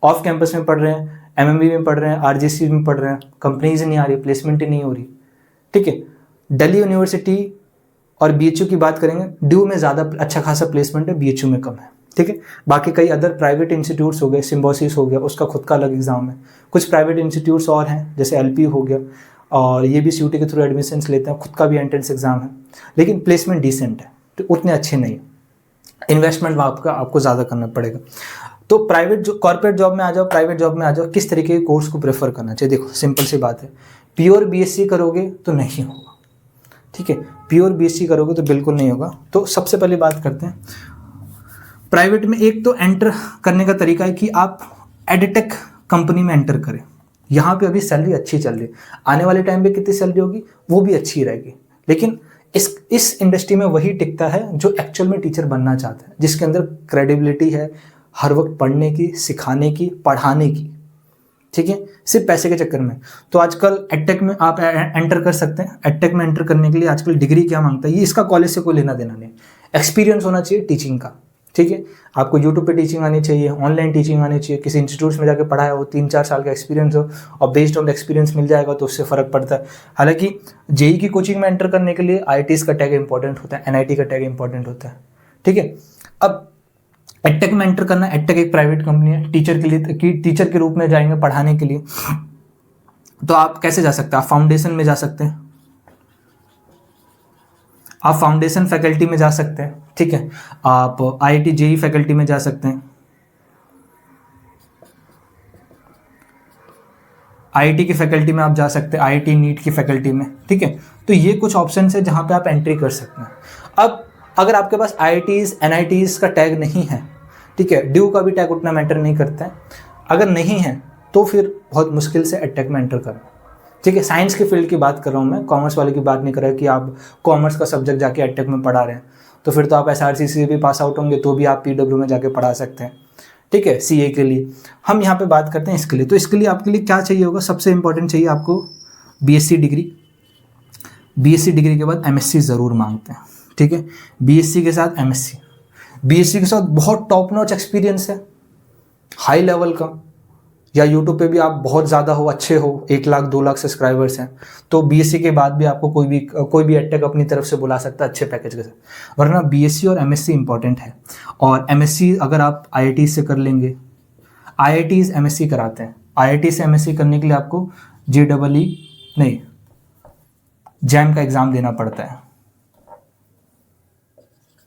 ऑफ कैंपस में पढ़ रहे हैं, MMB में पढ़ रहे हैं, RGC में पढ़ रहे हैं, कंपनीज ही नहीं आ रही, प्लेसमेंट ही नहीं हो रही। ठीक है, दिल्ली यूनिवर्सिटी और BHU की बात करेंगे, ड्यू में ज़्यादा अच्छा खासा प्लेसमेंट है, BHU में कम है। ठीक है, बाकी कई अदर प्राइवेट इंस्टीट्यूट्स हो गए, सिम्बोसिस हो गया, उसका खुद का अलग एग्जाम है। कुछ प्राइवेट इंस्टीट्यूट्स और हैं जैसे LP हो गया, और ये भी CUET के थ्रू एडमिशन्स लेते हैं, खुद का भी एंट्रेंस एग्जाम है, लेकिन प्लेसमेंट डिसेंट है, तो उतने अच्छे नहीं है। इन्वेस्टमेंट आपको ज़्यादा करना पड़ेगा। तो प्राइवेट जो कॉर्पोरेट जॉब में आ जाओ, प्राइवेट जॉब में आ जाओ, किस तरीके के कोर्स को प्रेफर करना चाहिए? देखो सिंपल सी बात है, प्योर BSc करोगे तो नहीं होगा। ठीक है, प्योर BSc करोगे तो बिल्कुल नहीं होगा। तो सबसे पहले बात करते हैं प्राइवेट में। एक तो एंटर करने का तरीका है कि आप एडटेक कंपनी में एंटर करें। यहाँ पे अभी सैलरी अच्छी चल रही है, आने वाले टाइम पे कितनी सैलरी होगी वो भी अच्छी रहेगी। लेकिन इस इंडस्ट्री में वही टिकता है जो एक्चुअल में टीचर बनना चाहता है, जिसके अंदर क्रेडिबिलिटी है, हर वक्त पढ़ने की, सिखाने की, पढ़ाने की। ठीक है, सिर्फ पैसे के चक्कर में। तो आजकल एडटेक में आप एंटर कर सकते हैं। एडटेक में एंटर करने के लिए आजकल डिग्री क्या मांगता है, ये इसका कॉलेज से कोई लेना देना नहीं। एक्सपीरियंस होना चाहिए टीचिंग का। ठीक है, आपको यूट्यूब पे टीचिंग आनी चाहिए, ऑनलाइन टीचिंग आनी चाहिए, किसी इंस्टीट्यूट में जाके पढ़ाया हो, 3-4 साल का एक्सपीरियंस हो, और बेस्ड ऑन एक्सपीरियंस मिल जाएगा तो उससे फ़र्क पड़ता है। हालांकि JEE की कोचिंग में एंटर करने के लिए IITs का टैग इंपॉर्टेंट होता है, NIT का टैग इंपॉर्टेंट होता है। ठीक है, अब एडटेक में एंटर करना, एडटेक एक प्राइवेट कंपनी है, टीचर के लिए टीचर के रूप में जाएंगे पढ़ाने के लिए। तो आप कैसे जा सकते हैं? आप फाउंडेशन में जा सकते हैं, आप फाउंडेशन फैकल्टी में जा सकते हैं। ठीक है, आप IIT JEE फैकल्टी में जा सकते हैं, IIT की फैकल्टी में आप जा सकते हैं, IIT नीट की फैकल्टी में। ठीक है, तो ये कुछ ऑप्शन है जहां पे आप एंट्री कर सकते हैं। अब अगर आपके पास IITs NITs का टैग नहीं है, ठीक है, ड्यू का भी टैग उतना मैटर नहीं करता है, अगर नहीं है तो फिर बहुत मुश्किल से एडटेक में एंटर करना। ठीक है, साइंस के फील्ड की बात कर रहा हूँ मैं, कॉमर्स वाले की बात नहीं कर रहा कि आप कॉमर्स का सब्जेक्ट जाके एडटेक में पढ़ा रहे हैं, तो फिर तो आप SRC से भी पास आउट होंगे तो भी आप PW में जाके पढ़ा सकते हैं। ठीक है, CA के लिए हम यहाँ पे बात करते हैं इसके लिए। तो इसके लिए आपके लिए क्या चाहिए होगा? सबसे इंपॉर्टेंट चाहिए आपको BSc डिग्री। BSc डिग्री के बाद MSc ज़रूर मांगते हैं। ठीक है, BSc के साथ MSc, BSc के साथ बहुत टॉप नॉच एक्सपीरियंस है, हाई लेवल का, या यूट्यूब पे भी आप बहुत ज़्यादा हो, अच्छे हो, 1 लाख 2 लाख सब्सक्राइबर्स हैं, तो BSc के बाद भी आपको कोई भी एडटेक अपनी तरफ से बुला सकता है अच्छे पैकेज के साथ। वरना BSc और MSc इंपॉर्टेंट है। और MSc अगर आप IIT से कर लेंगे, IITs MSc कराते हैं, IIT से MSc करने के लिए आपको JAM का एग्ज़ाम देना पड़ता है।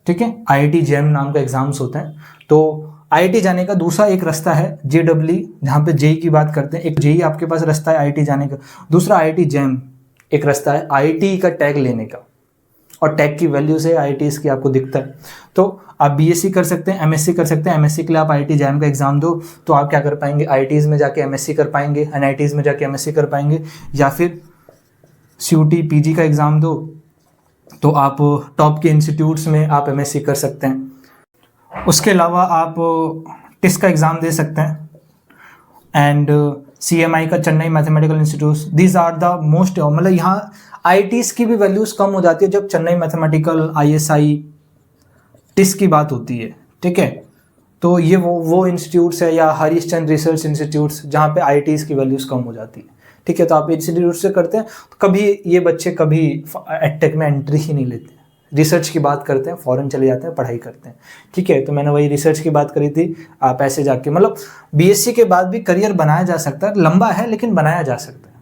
ठीक है, IIT JAM नाम का एग्जाम्स होता है। तो IIT जाने का दूसरा एक रास्ता है JEE, जहाँ पे JEE की बात करते हैं। एक JEE आपके पास रास्ता है IIT जाने का, दूसरा IIT JAM एक रास्ता है IIT का टैग लेने का, और टैग की वैल्यू से IITs की आपको दिखता है। तो आप BSc कर सकते हैं, MSc कर सकते हैं। MSc के लिए आप IIT JAM का एग्जाम दो तो आप क्या कर पाएंगे, IITs में जाके MSc कर पाएंगे, NITs में जाके MSc कर पाएंगे, या फिर CUET PG का एग्ज़ाम दो तो आप टॉप के इंस्टीट्यूट्स में आप MSc कर सकते हैं। उसके अलावा आप TISS का एग्ज़ाम दे सकते हैं, एंड CMI का, Chennai mathematical institute. These are the most, मतलब यहाँ IITs की भी वैल्यूज़ कम हो जाती है जब चेन्नई मैथमेटिकल, ISI, TISS की बात होती है। ठीक है, तो ये वो इंस्टीट्यूट्स है, या हरीशचंद्र रिसर्च इंस्टीट्यूट्स, जहाँ पे IITs की वैल्यूज़ कम हो जाती है। ठीक है, तो आप इंस्टीट्यूट से करते हैं तो कभी ये बच्चे कभी एडटेक में एंट्री ही नहीं लेते, रिसर्च की बात करते हैं, फॉरेन चले जाते हैं, पढ़ाई करते हैं। ठीक है, तो मैंने वही रिसर्च की बात करी थी। आप ऐसे जाके, मतलब BSc के बाद भी करियर बनाया जा सकता है, लंबा है लेकिन बनाया जा सकता है।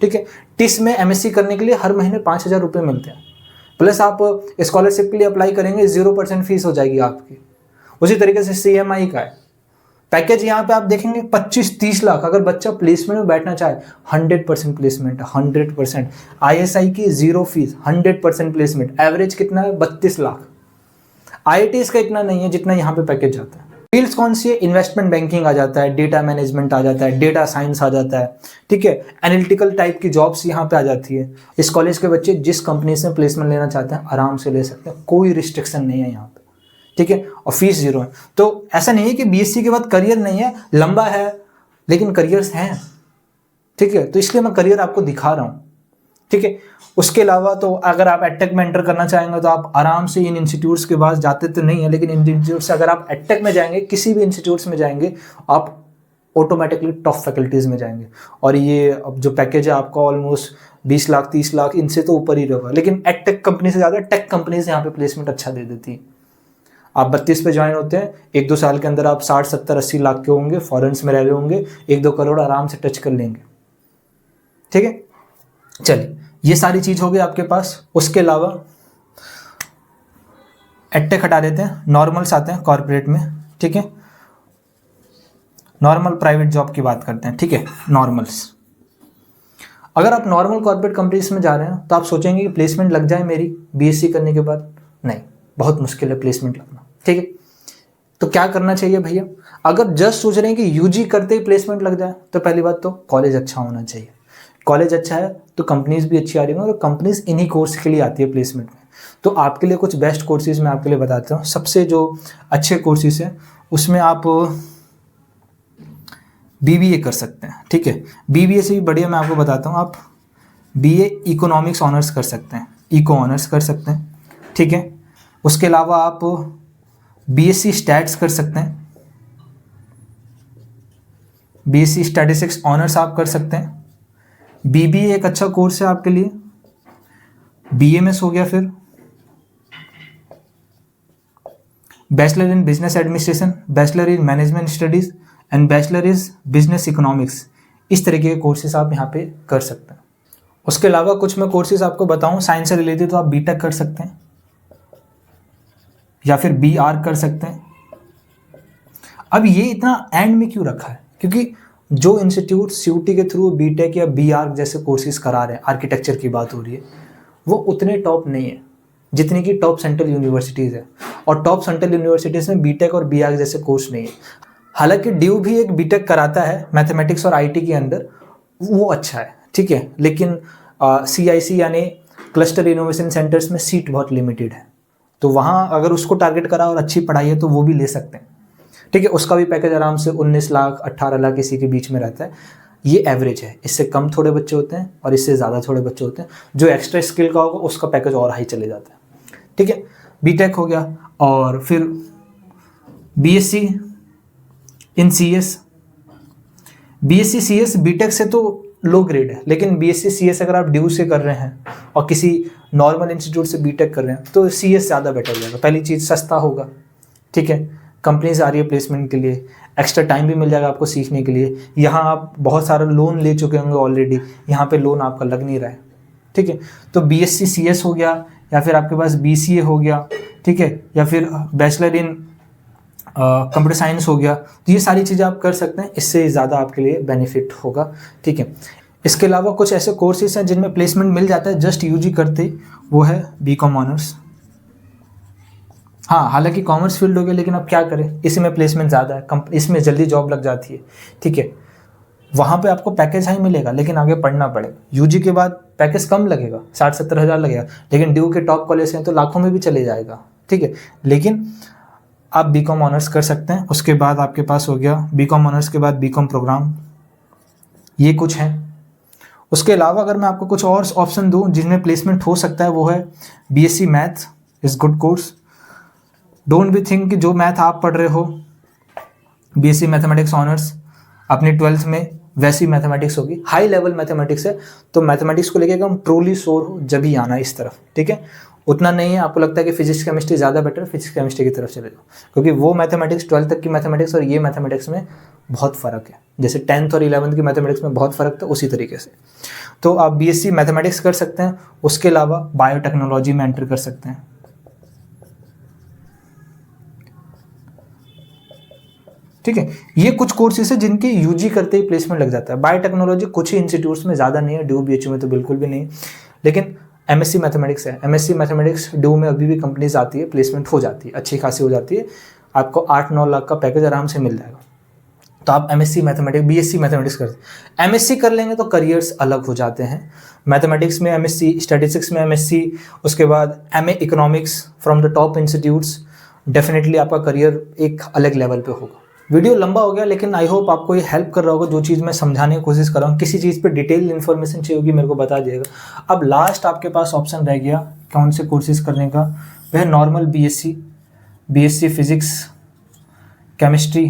ठीक है, टिस में एमएससी करने के लिए हर महीने 5,000 रुपये मिलते हैं, प्लस आप स्कॉलरशिप के लिए अप्लाई करेंगे 0% फीस हो जाएगी आपकी। उसी तरीके से CMI का है पैकेज, यहाँ पे आप देखेंगे 25-30 लाख। अगर बच्चा प्लेसमेंट में बैठना चाहे 100% प्लेसमेंट, 100%। ISI की 0 फीस, 100% प्लेसमेंट। एवरेज कितना है? 32 लाख। IITs का इतना नहीं है जितना यहाँ पे पैकेज जाता है। फील्ड्स कौन सी है? इन्वेस्टमेंट बैंकिंग आ जाता है, डेटा मैनेजमेंट आ जाता है, डेटा साइंस आ जाता है, ठीक है। एनालिटिकल टाइप की जॉब्स यहाँ पे आ जाती है। इस कॉलेज के बच्चे जिस कंपनी से प्लेसमेंट लेना चाहते हैं आराम से ले सकते हैं, कोई रिस्ट्रिक्शन नहीं है यहाँ पे, ठीक है। और फीस 0 है। तो ऐसा नहीं है कि BSc के बाद करियर नहीं है, लंबा है लेकिन करियर्स हैं, ठीक है। तो इसलिए मैं करियर आपको दिखा रहा हूँ, ठीक है। उसके अलावा तो अगर आप एडटेक में एंटर करना चाहेंगे तो आप आराम से इन इंस्टीट्यूट्स के पास जाते तो नहीं है, लेकिन इन इंस्टीट्यूट से अगर आप एडटेक में जाएंगे, किसी भी इंस्टीट्यूट्स में जाएंगे, आप ऑटोमेटिकली टॉप फैकल्टीज में जाएंगे। और ये अब जो पैकेज है आपका ऑलमोस्ट 20 लाख 30 लाख, इनसे तो ऊपर ही रहेगा। लेकिन एडटेक कंपनी से ज़्यादा टेक कंपनीज यहाँ पे प्लेसमेंट अच्छा दे देती है। आप 32 पे ज्वाइन होते हैं, 1-2 साल के अंदर आप 60 70 80 लाख के होंगे, फॉरेन्स में रह रहे होंगे, 1-2 करोड़ आराम से टच कर लेंगे, ठीक है। चलिए, ये सारी चीज हो गई आपके पास। उसके अलावा एडटेक हटा देते हैं, नॉर्मल्स आते हैं कॉर्पोरेट में, ठीक है। नॉर्मल प्राइवेट जॉब की बात करते हैं, ठीक है। नॉर्मल्स, अगर आप नॉर्मल कॉर्पोरेट कंपनीज में जा रहे हैं तो आप सोचेंगे कि प्लेसमेंट लग जाए मेरी BSc करने के बाद। नहीं, बहुत मुश्किल है प्लेसमेंट लगना, ठीक है। तो क्या करना चाहिए भैया? अगर जस्ट सोच रहे हैं कि UG करते ही प्लेसमेंट लग जाए, तो पहली बात तो कॉलेज अच्छा होना चाहिए। कॉलेज अच्छा है तो कंपनीज भी अच्छी आ रही हैं, और कंपनीज इन्हीं कोर्स के लिए आती है प्लेसमेंट में। तो आपके लिए कुछ बेस्ट कोर्सेज मैं आपके लिए बताता हूँ। सबसे जो अच्छे कोर्सेज हैं उसमें आप BBA कर सकते हैं, ठीक है। BBA से भी बढ़िया मैं आपको बताता हूँ, आप BA इकोनॉमिक्स ऑनर्स कर सकते हैं, इको ऑनर्स कर सकते हैं, ठीक है। उसके अलावा आप BSc स्टैट्स कर सकते हैं, BSc स्टैटिस्टिक्स ऑनर्स आप कर सकते हैं। BBA एक अच्छा कोर्स है आपके लिए। BMS हो गया, फिर bachelor in business administration, bachelor in management studies and bachelor is business economics. इस तरीके के कोर्सेज आप यहाँ पे कर सकते हैं। उसके अलावा कुछ मैं कोर्सेज आपको बताऊँ साइंस से रिलेटेड, तो आप BTech कर सकते हैं या फिर BR कर सकते हैं। अब ये इतना एंड में क्यों रखा है? क्योंकि जो इंस्टीट्यूट CUT के थ्रू BTech या BR जैसे कोर्सेज करा रहे हैं, आर्किटेक्चर की बात हो रही है, वो उतने टॉप नहीं है जितनी की टॉप सेंट्रल यूनिवर्सिटीज़ है। और टॉप सेंट्रल यूनिवर्सिटीज़ में BTech और BR जैसे कोर्स नहीं है। हालांकि ड्यू भी एक BTech कराता है मैथमेटिक्स और IT के अंदर, वो अच्छा है, ठीक है। लेकिन CIC यानी क्लस्टर इनोवेशन सेंटर्स में सीट बहुत लिमिटेड है, तो वहाँ अगर उसको टारगेट करा और अच्छी पढ़ाई है तो वो भी ले सकते हैं, ठीक है। उसका भी पैकेज आराम से 19 लाख 18 लाख इसी के बीच में रहता है। ये एवरेज है, इससे कम थोड़े बच्चे होते हैं और इससे ज़्यादा थोड़े बच्चे होते हैं। जो एक्स्ट्रा स्किल का होगा उसका पैकेज और हाई चले जाता है, ठीक है। BTech हो गया, और फिर BSc इन CS। BSc CS BTech से तो लो ग्रेड है, लेकिन BSc CS अगर आप ड्यू से कर रहे हैं और किसी नॉर्मल इंस्टीट्यूट से BTech कर रहे हैं तो CS ज़्यादा बेटर रहेगा। पहली चीज़ सस्ता होगा, ठीक है। कंपनीज आ रही है प्लेसमेंट के लिए, एक्स्ट्रा टाइम भी मिल जाएगा आपको सीखने के लिए। यहाँ आप बहुत सारा लोन ले चुके होंगे ऑलरेडी, यहाँ पे लोन आपका लग नहीं रहा है, ठीक है। तो BSc CS हो गया, या फिर आपके पास BCA हो गया, ठीक है, या फिर बैचलर इन कंप्यूटर साइंस हो गया। तो ये सारी चीज़ें आप कर सकते हैं, इससे ज़्यादा आपके लिए बेनिफिट होगा, ठीक है। इसके अलावा कुछ ऐसे कोर्सेज हैं जिनमें प्लेसमेंट मिल जाता है जस्ट UG करते ही, वो है BCom ऑनर्स। हाँ, हालांकि कॉमर्स फील्ड हो गया, लेकिन अब क्या करें, इसमें प्लेसमेंट ज़्यादा है, इसमें जल्दी जॉब लग जाती है, ठीक है। वहाँ पे आपको पैकेज हाई मिलेगा, लेकिन आगे पढ़ना पड़ेगा। UG के बाद पैकेज कम लगेगा, 60-70 हज़ार लगेगा, लेकिन ड्यू के टॉप कॉलेज हैं तो लाखों में भी चले जाएगा, ठीक है। लेकिन आप BCom ऑनर्स कर सकते हैं। उसके बाद आपके पास हो गया BCom ऑनर्स के बाद BCom प्रोग्राम, ये कुछ हैं। उसके अलावा अगर मैं आपको कुछ और ऑप्शन दूं जिनमें प्लेसमेंट हो सकता है, वो है BSc math is good course. Don't be think कि जो मैथ आप पढ़ रहे हो BSc मैथमेटिक्स ऑनर्स अपनी 12th में वैसी मैथमेटिक्स होगी, हाई लेवल मैथमेटिक्स है। तो मैथमेटिक्स को लेकर हम ट्रूली श्योर हो जब ही आना इस तरफ, ठीक है। उतना नहीं है, आपको लगता है कि फिजिक्स केमिस्ट्री ज़्यादा बेटर, फिजिक्स केमिस्ट्री की तरफ चले जाओ, क्योंकि वो मैथमेटिक्स 12th तक की मैथमेटिक्स और ये मैथमेटिक्स में बहुत फ़र्क है। जैसे 10th और 11th की मैथमेटिक्स में बहुत फ़र्क था, उसी तरीके से तो आप बीएससी मैथमेटिक्स कर सकते हैं, उसके अलावा बायोटेक्नोलॉजी में एंटर कर सकते हैं। ठीक है, ये कुछ कोर्सेज है जिनके यूजी करते ही प्लेसमेंट लग जाता है। बायोटेक्नोलॉजी कुछ ही इंस्टीट्यूट्स में, ज़्यादा नहीं है, ड्यू बीएचयू में तो बिल्कुल भी नहीं, लेकिन एमएससी मैथमेटिक्स है, एमएससी मैथमेटिक्स ड्यू में अभी भी कंपनीज आती है, प्लेसमेंट हो जाती है, अच्छी खासी हो जाती है, आपको 8-9 लाख का पैकेज आराम से मिल जाएगा। तो आप एमएससी मैथमेटिक्स, बीएससी मैथमेटिक्स कर, एमएससी कर लेंगे तो करियर्स अलग हो जाते हैं। मैथमेटिक्स में एमएससी, स्टैटिस्टिक्स में एमएससी, उसके बाद MA economics from the top institutes, definitely आपका करियर एक अलग लेवल पे होगा। वीडियो लंबा हो गया, लेकिन आई होप आपको ये हेल्प कर रहा होगा। जो चीज़ मैं समझाने की कोशिश कर रहा हूँ, किसी चीज़ पे डिटेल इन्फॉर्मेशन चाहिए होगी मेरे को बता दिएगा। अब लास्ट आपके पास ऑप्शन रह गया कौन से कोर्सेज करने का, वह नॉर्मल बीएससी फिजिक्स केमिस्ट्री।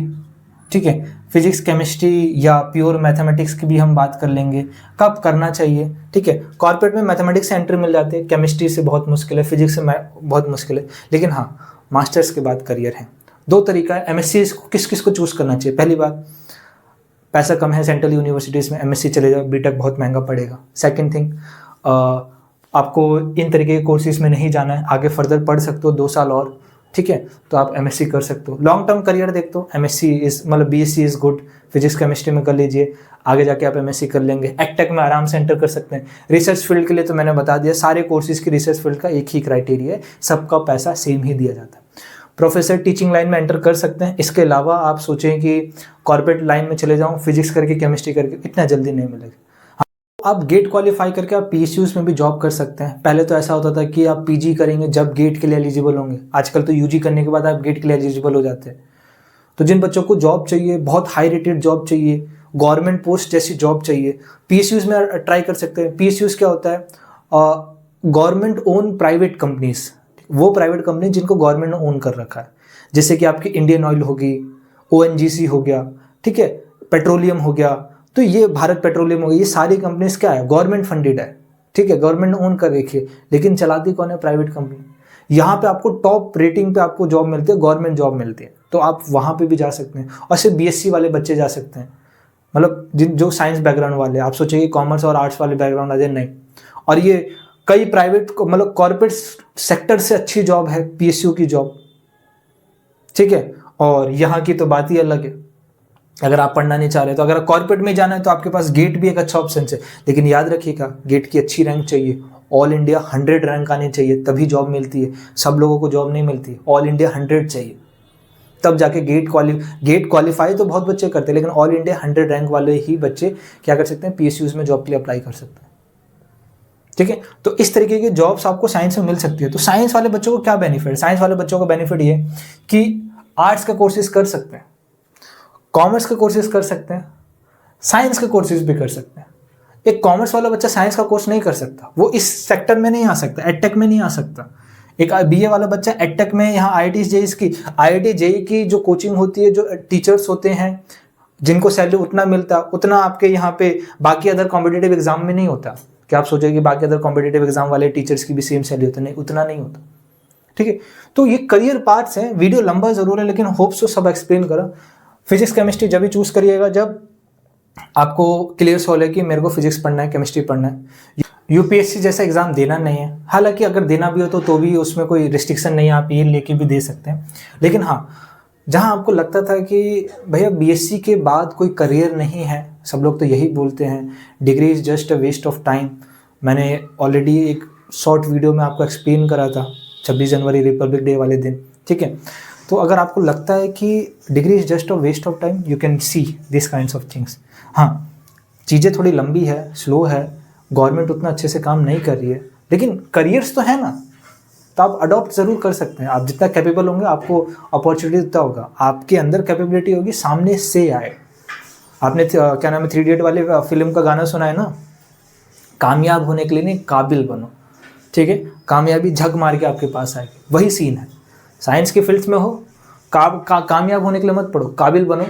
ठीक है, फिजिक्स केमिस्ट्री या प्योर मैथमेटिक्स की भी हम बात कर लेंगे, कब करना चाहिए। ठीक है, कॉर्पोरेट में मैथमेटिक्स से एंट्री मिल जाती है, केमिस्ट्री से बहुत मुश्किल है, फिजिक्स से बहुत मुश्किल है, लेकिन हाँ मास्टर्स के बाद करियर है। दो तरीका है एमएससी को किस किस को चूज़ करना चाहिए। पहली बात, पैसा कम है, सेंट्रल यूनिवर्सिटीज़ में एमएससी चले जाओ, बीटेक बहुत महंगा पड़ेगा। सेकंड थिंग, आपको इन तरीके के कोर्सेज में नहीं जाना है, आगे फर्दर पढ़ सकते हो 2 साल और, ठीक है, तो आप एमएससी कर सकते हो। लॉन्ग टर्म करियर देखते हो, एमएससी इज मतलब BSc is good, physics chemistry में कर लीजिए, आगे जाके आप एमएससी कर लेंगे। एक्टेक में आराम से एंटर कर सकते हैं। रिसर्च फील्ड के लिए तो मैंने बता दिया, सारे कोर्सेज की रिसर्च फील्ड का एक ही क्राइटेरिया है, सबका पैसा सेम ही दिया जाता है। प्रोफेसर टीचिंग लाइन में एंटर कर सकते हैं। इसके अलावा आप सोचें कि कॉर्पोरेट लाइन में चले जाऊँ, फिजिक्स करके केमिस्ट्री करके, इतना जल्दी नहीं मिलेगा। आप गेट क्वालिफाई करके आप पीएसयूज में भी जॉब कर सकते हैं। पहले तो ऐसा होता था कि आप पीजी करेंगे जब गेट के लिए एलिजिबल होंगे, आजकल तो यूजी करने के बाद आप गेट के लिए एलिजिबल हो जाते हैं। तो जिन बच्चों को जॉब चाहिए, बहुत हाई रेटेड जॉब चाहिए, गवर्नमेंट पोस्ट जैसी जॉब चाहिए, पीएसयूज में ट्राई कर सकते हैं। पीएसयूज क्या होता है, गवर्नमेंट ओन प्राइवेट कंपनीज, वो प्राइवेट कंपनी जिनको गवर्नमेंट ने ओन कर रखा है, जैसे कि आपकी इंडियन ऑयल होगी, ओएनजीसी हो गया, ठीक है, पेट्रोलियम हो गया, तो ये भारत पेट्रोलियम हो गया, ये सारी कंपनीज क्या है, गवर्नमेंट फंडेड है। ठीक है, गवर्नमेंट ने ओन कर रखी है, लेकिन चलाती कौन है, प्राइवेट कंपनी। यहाँ पे आपको टॉप रेटिंग पे आपको जॉब मिलती है, गवर्नमेंट जॉब मिलती है, तो आप वहाँ पे भी जा सकते हैं। और सिर्फ बीएससी वाले बच्चे जा सकते हैं, मतलब जो साइंस बैकग्राउंड वाले, आप सोचेंगे कॉमर्स और आर्ट्स वाले बैकग्राउंड आ जाए, नहीं। और ये कई प्राइवेट मतलब कॉर्पोरेट सेक्टर से अच्छी जॉब है पीएसयू की जॉब, ठीक है। और यहाँ की तो बात ही अलग है, अगर आप पढ़ना नहीं चाह रहे तो अगर कॉर्पोरेट में जाना है तो आपके पास गेट भी एक अच्छा ऑप्शन है, लेकिन याद रखिएगा गेट की अच्छी रैंक चाहिए, ऑल इंडिया 100 रैंक आनी चाहिए, तभी जॉब मिलती है। सब लोगों को जॉब नहीं मिलती, ऑल इंडिया 100 चाहिए, तब जाके गेट क्वालिफाई तो बहुत बच्चे करते हैं, लेकिन ऑल इंडिया 100 रैंक वाले ही बच्चे क्या कर सकते हैं, पीएसयूज में जॉब के लिए अप्लाई कर सकते हैं। ठीक है, तो इस तरीके की जॉब्स आपको साइंस में मिल सकती है। तो साइंस वाले बच्चों को क्या बेनिफिट, साइंस वाले बच्चों को बेनिफिट ये कि आर्ट्स का कोर्सेज कर सकते हैं, कॉमर्स का कोर्सेज कर सकते हैं, साइंस का कोर्सेज भी कर सकते हैं। एक कॉमर्स वाला बच्चा साइंस का कोर्स नहीं कर सकता, वो इस सेक्टर में नहीं आ सकता, एडटेक में नहीं आ सकता। एक बीए वाला बच्चा एडटेक में, यहाँ आईआईटी जेई की जो कोचिंग होती है, जो टीचर्स होते हैं जिनको सैलरी उतना मिलता, उतना आपके यहाँ पे बाकी अदर कॉम्पिटिटिव एग्जाम में नहीं होता। क्या आप सोचेंगे कि बाकी अदर कॉम्पिटिटिव एग्जाम वाले टीचर्स की भी सेम सैलरी होती, नहीं, उतना नहीं होता। ठीक है, तो ये करियर पार्ट्स हैं। वीडियो लंबा जरूर है, लेकिन होप सो सब एक्सप्लेन करा। फिजिक्स केमिस्ट्री जब भी चूज करिएगा जब आपको क्लियर सोल है कि मेरे को फिजिक्स पढ़ना है, केमिस्ट्री पढ़ना है। यूपीएससी जैसा एग्जाम देना नहीं है, हालांकि अगर देना भी हो तो भी उसमें कोई रिस्ट्रिक्शन नहीं है, आप ये लेके भी दे सकते हैं। लेकिन हाँ, जहाँ आपको लगता था कि भैया बीएससी के बाद कोई करियर नहीं है, सब लोग तो यही बोलते हैं, degree is just a waste of time. मैंने ऑलरेडी एक शॉर्ट वीडियो में आपको एक्सप्लेन करा था 26 जनवरी रिपब्लिक डे वाले दिन, ठीक है। तो अगर आपको लगता है कि degree is just a waste of time, you can see this kinds of things. हाँ, चीज़ें थोड़ी लंबी है, स्लो है, गवर्नमेंट उतना अच्छे से काम नहीं कर रही है, लेकिन करियर्स तो है ना, तो आप अडॉप्ट ज़रूर कर सकते हैं। आप जितना कैपेबल होंगे आपको अपॉर्चुनिटी जितना होगा, आपके अंदर कैपेबिलिटी होगी, सामने से आए। आपने क्या नाम है 3 इडियट वाले फिल्म का गाना सुना है ना, कामयाब होने के लिए नहीं, काबिल बनो। ठीक है, कामयाबी झक मार के आपके पास आएगी, वही सीन है। साइंस के फील्ड्स में हो, कामयाब होने के लिए मत पढ़ो, काबिल बनो।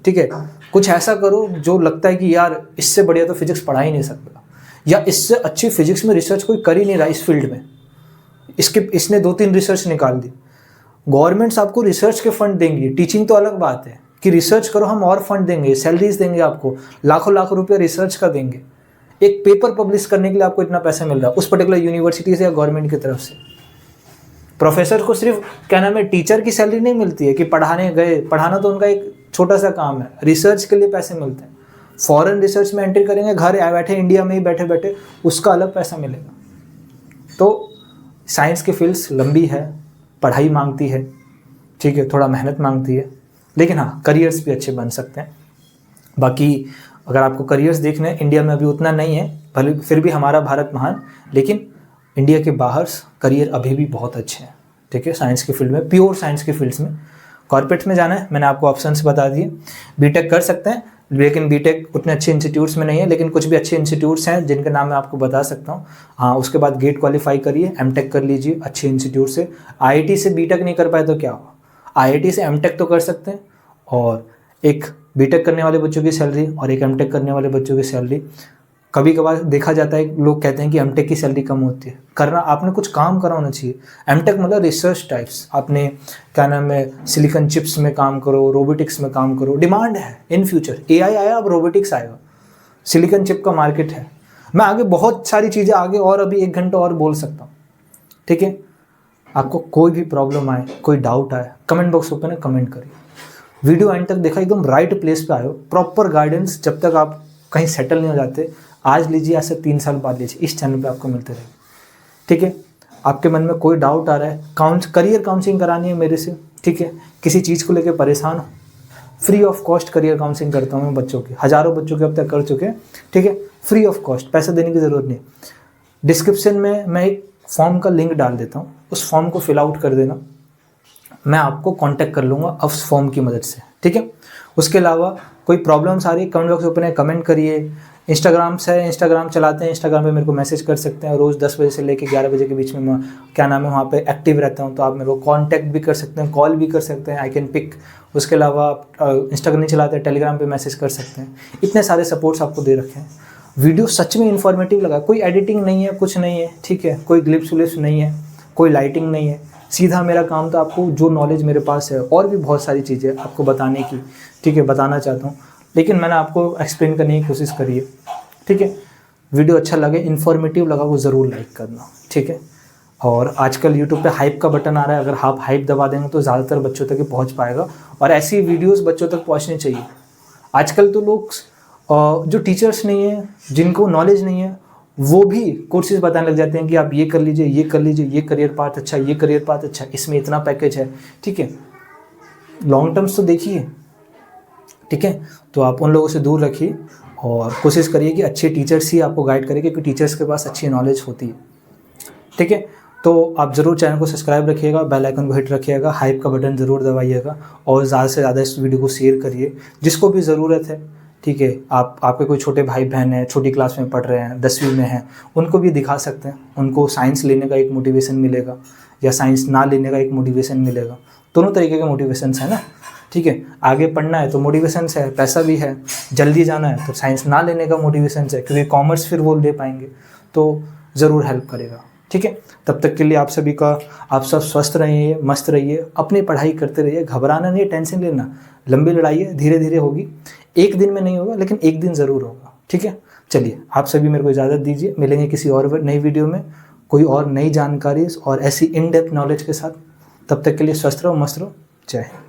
ठीक है, कुछ ऐसा करो जो लगता है कि यार इससे बढ़िया तो फिजिक्स पढ़ा ही नहीं सकता, या इससे अच्छी फिजिक्स में रिसर्च कोई कर ही नहीं रहा इस फील्ड में, इसने 2-3 रिसर्च निकाल दी। गवर्नमेंट्स आपको रिसर्च के फंड देंगी, टीचिंग तो अलग बात है कि रिसर्च करो, हम और फंड देंगे, सैलरीज देंगे आपको, लाखों लाख रुपया रिसर्च का देंगे। एक पेपर पब्लिश करने के लिए आपको इतना पैसा मिल रहा है उस पर्टिकुलर यूनिवर्सिटी से या गवर्नमेंट की तरफ से। प्रोफेसर को सिर्फ क्या नाम है टीचर की सैलरी नहीं मिलती है कि पढ़ाने गए, पढ़ाना तो उनका एक छोटा सा काम है, रिसर्च के लिए पैसे मिलते हैं। फॉरेन रिसर्च में एंट्री करेंगे घर बैठे, इंडिया में ही बैठे बैठे, उसका अलग पैसा मिलेगा। तो साइंस की फील्ड्स लंबी है, पढ़ाई मांगती है, ठीक है, थोड़ा मेहनत मांगती है, लेकिन हाँ करियर्स भी अच्छे बन सकते हैं। बाकी अगर आपको करियर्स देखने हैं, इंडिया में अभी उतना नहीं है, भले फिर भी हमारा भारत महान, लेकिन इंडिया के बाहर करियर अभी भी बहुत अच्छे हैं, ठीक है, साइंस की फील्ड में, प्योर साइंस की फील्ड्स में। कॉर्पोरेट में जाना है, मैंने आपको ऑप्शंस बता दिए। बीटेक कर सकते हैं, लेकिन बीटेक उतने अच्छे इंस्टीट्यूट्स में नहीं है, लेकिन कुछ भी अच्छे इंस्टीट्यूट्स हैं जिनके नाम मैं आपको बता सकता हूँ। हाँ, उसके बाद गेट क्वालिफाई करिए, एमटेक कर लीजिए अच्छे इंस्टीट्यूट से। आईआईटी से बीटेक नहीं कर पाए तो क्या हुआ, आईआईटी से एमटेक तो कर सकते हैं। और एक बीटेक करने वाले बच्चों की सैलरी और एक एमटेक करने वाले बच्चों की सैलरी, कभी कभार देखा जाता है लोग कहते हैं कि एमटेक की सैलरी कम होती है। करना, आपने कुछ काम करा होना चाहिए। एमटेक मतलब रिसर्च टाइप्स, आपने क्या नाम है सिलिकॉन चिप्स में काम करो, रोबोटिक्स में काम करो, डिमांड है इन फ्यूचर। एआई आया, अब रोबोटिक्स आएगा, सिलिकॉन चिप का मार्केट है। मैं आगे बहुत सारी चीज़ें आगे और अभी 1 घंटा और बोल सकता हूँ, ठीक है। आपको कोई भी प्रॉब्लम आए, कोई डाउट आए, कमेंट बॉक्स ओपन है, कमेंट करिए। वीडियो एंड तक देखा, एकदम राइट प्लेस पे आए हो। प्रॉपर गाइडेंस जब तक आप कहीं सेटल नहीं हो जाते, आज लीजिए, आज से 3 साल बाद लीजिए, इस चैनल पे आपको मिलते रहेंगे, ठीक है। आपके मन में कोई डाउट आ रहा है, करियर काउंसलिंग करानी है मेरे से, ठीक है, किसी चीज़ को लेकर परेशान हो, free of cost career counselling करता हूँ मैं बच्चों की, हज़ारों बच्चों के अब तक कर चुके हैं, ठीक है, फ्री ऑफ कॉस्ट, पैसा देने की ज़रूरत नहीं। डिस्क्रिप्शन में मैं एक फॉर्म का लिंक डाल देता हूँ, उस फॉर्म को फिल आउट कर देना, मैं आपको कांटेक्ट कर लूँगा उस फॉर्म की मदद से, ठीक है। उसके अलावा कोई प्रॉब्लम्स आ रही है, कमेंट बॉक्स ओपन है, कमेंट करिए। इंस्टाग्राम से, इंस्टाग्राम चलाते हैं, इंस्टाग्राम पे मेरे को मैसेज कर सकते हैं। रोज़ 10 बजे से लेकर 11 बजे के बीच में मैं क्या नाम है वहाँ पे एक्टिव रहता हूँ, तो आप मेरे को कांटेक्ट भी कर सकते हैं, कॉल भी कर सकते हैं, आई कैन पिक। उसके अलावा आप इंस्टाग्राम नहीं चलाते हैं, टेलीग्राम पे मैसेज कर सकते हैं। इतने सारे सपोर्ट्स आपको दे रखे हैं। वीडियो सच में इन्फॉर्मेटिव लगा, कोई एडिटिंग नहीं है, कुछ नहीं है, ठीक है, कोई ग्लिप्स विलिप्स नहीं है, कोई लाइटिंग नहीं है, सीधा मेरा काम था आपको जो नॉलेज मेरे पास है, और भी बहुत सारी चीज़ें आपको बताने की, ठीक है, बताना चाहता हूँ, लेकिन मैंने आपको एक्सप्लेन करने की कोशिश करी है, ठीक है। वीडियो अच्छा लगे, इन्फॉर्मेटिव लगा, वो ज़रूर लाइक करना, ठीक है। और आजकल यूट्यूब पे हाइप का बटन आ रहा है, अगर आप हाइप दबा देंगे तो ज़्यादातर बच्चों तक ही पहुँच पाएगा, और ऐसी वीडियोज़ बच्चों तक पहुँचनी चाहिए। आजकल तो लोग जो टीचर्स नहीं है, जिनको नॉलेज नहीं है, वो भी कोर्सेज बताने लग जाते हैं कि आप ये कर लीजिए, ये कर लीजिए, ये करियर पाथ अच्छा, ये करियर पाथ अच्छा, इसमें इतना पैकेज है, ठीक है। लॉन्ग टर्म्स तो देखिए, ठीक है। तो आप उन लोगों से दूर रखिए और कोशिश करिए कि अच्छे टीचर्स ही आपको गाइड करें, क्योंकि टीचर्स के पास अच्छी नॉलेज होती है, ठीक है। तो आप ज़रूर चैनल को सब्सक्राइब रखिएगा, बेल आइकन को हिट रखिएगा, हाइप का बटन ज़रूर दबाइएगा, और ज़्यादा से ज़्यादा इस वीडियो को शेयर करिए जिसको भी ज़रूरत है, ठीक है। आपके कोई छोटे भाई बहन हैं, छोटी क्लास में पढ़ रहे हैं, 10वीं में हैं, उनको भी दिखा सकते हैं, उनको साइंस लेने का एक मोटिवेशन मिलेगा, या साइंस ना लेने का एक मोटिवेशन मिलेगा। दोनों तरीके के मोटिवेशंस हैं ना, ठीक है। आगे पढ़ना है तो मोटिवेशन है, पैसा भी है, जल्दी जाना है तो साइंस ना लेने का मोटिवेशन है, क्योंकि कॉमर्स फिर वो ले पाएंगे, तो ज़रूर हेल्प करेगा, ठीक है। तब तक के लिए आप सभी का, आप सब स्वस्थ रहिए, मस्त रहिए, अपनी पढ़ाई करते रहिए, घबराना नहीं, टेंशन लेना, लंबी लड़ाई है, धीरे धीरे होगी, एक दिन में नहीं होगा, लेकिन एक दिन ज़रूर होगा, ठीक है। चलिए, आप सभी मेरे को इजाज़त दीजिए, मिलेंगे किसी और नई वीडियो में, कोई और नई जानकारी और ऐसी इन डेप्थ नॉलेज के साथ। तब तक के लिए स्वस्थ रहो, मस्त रहो, जय हिंद।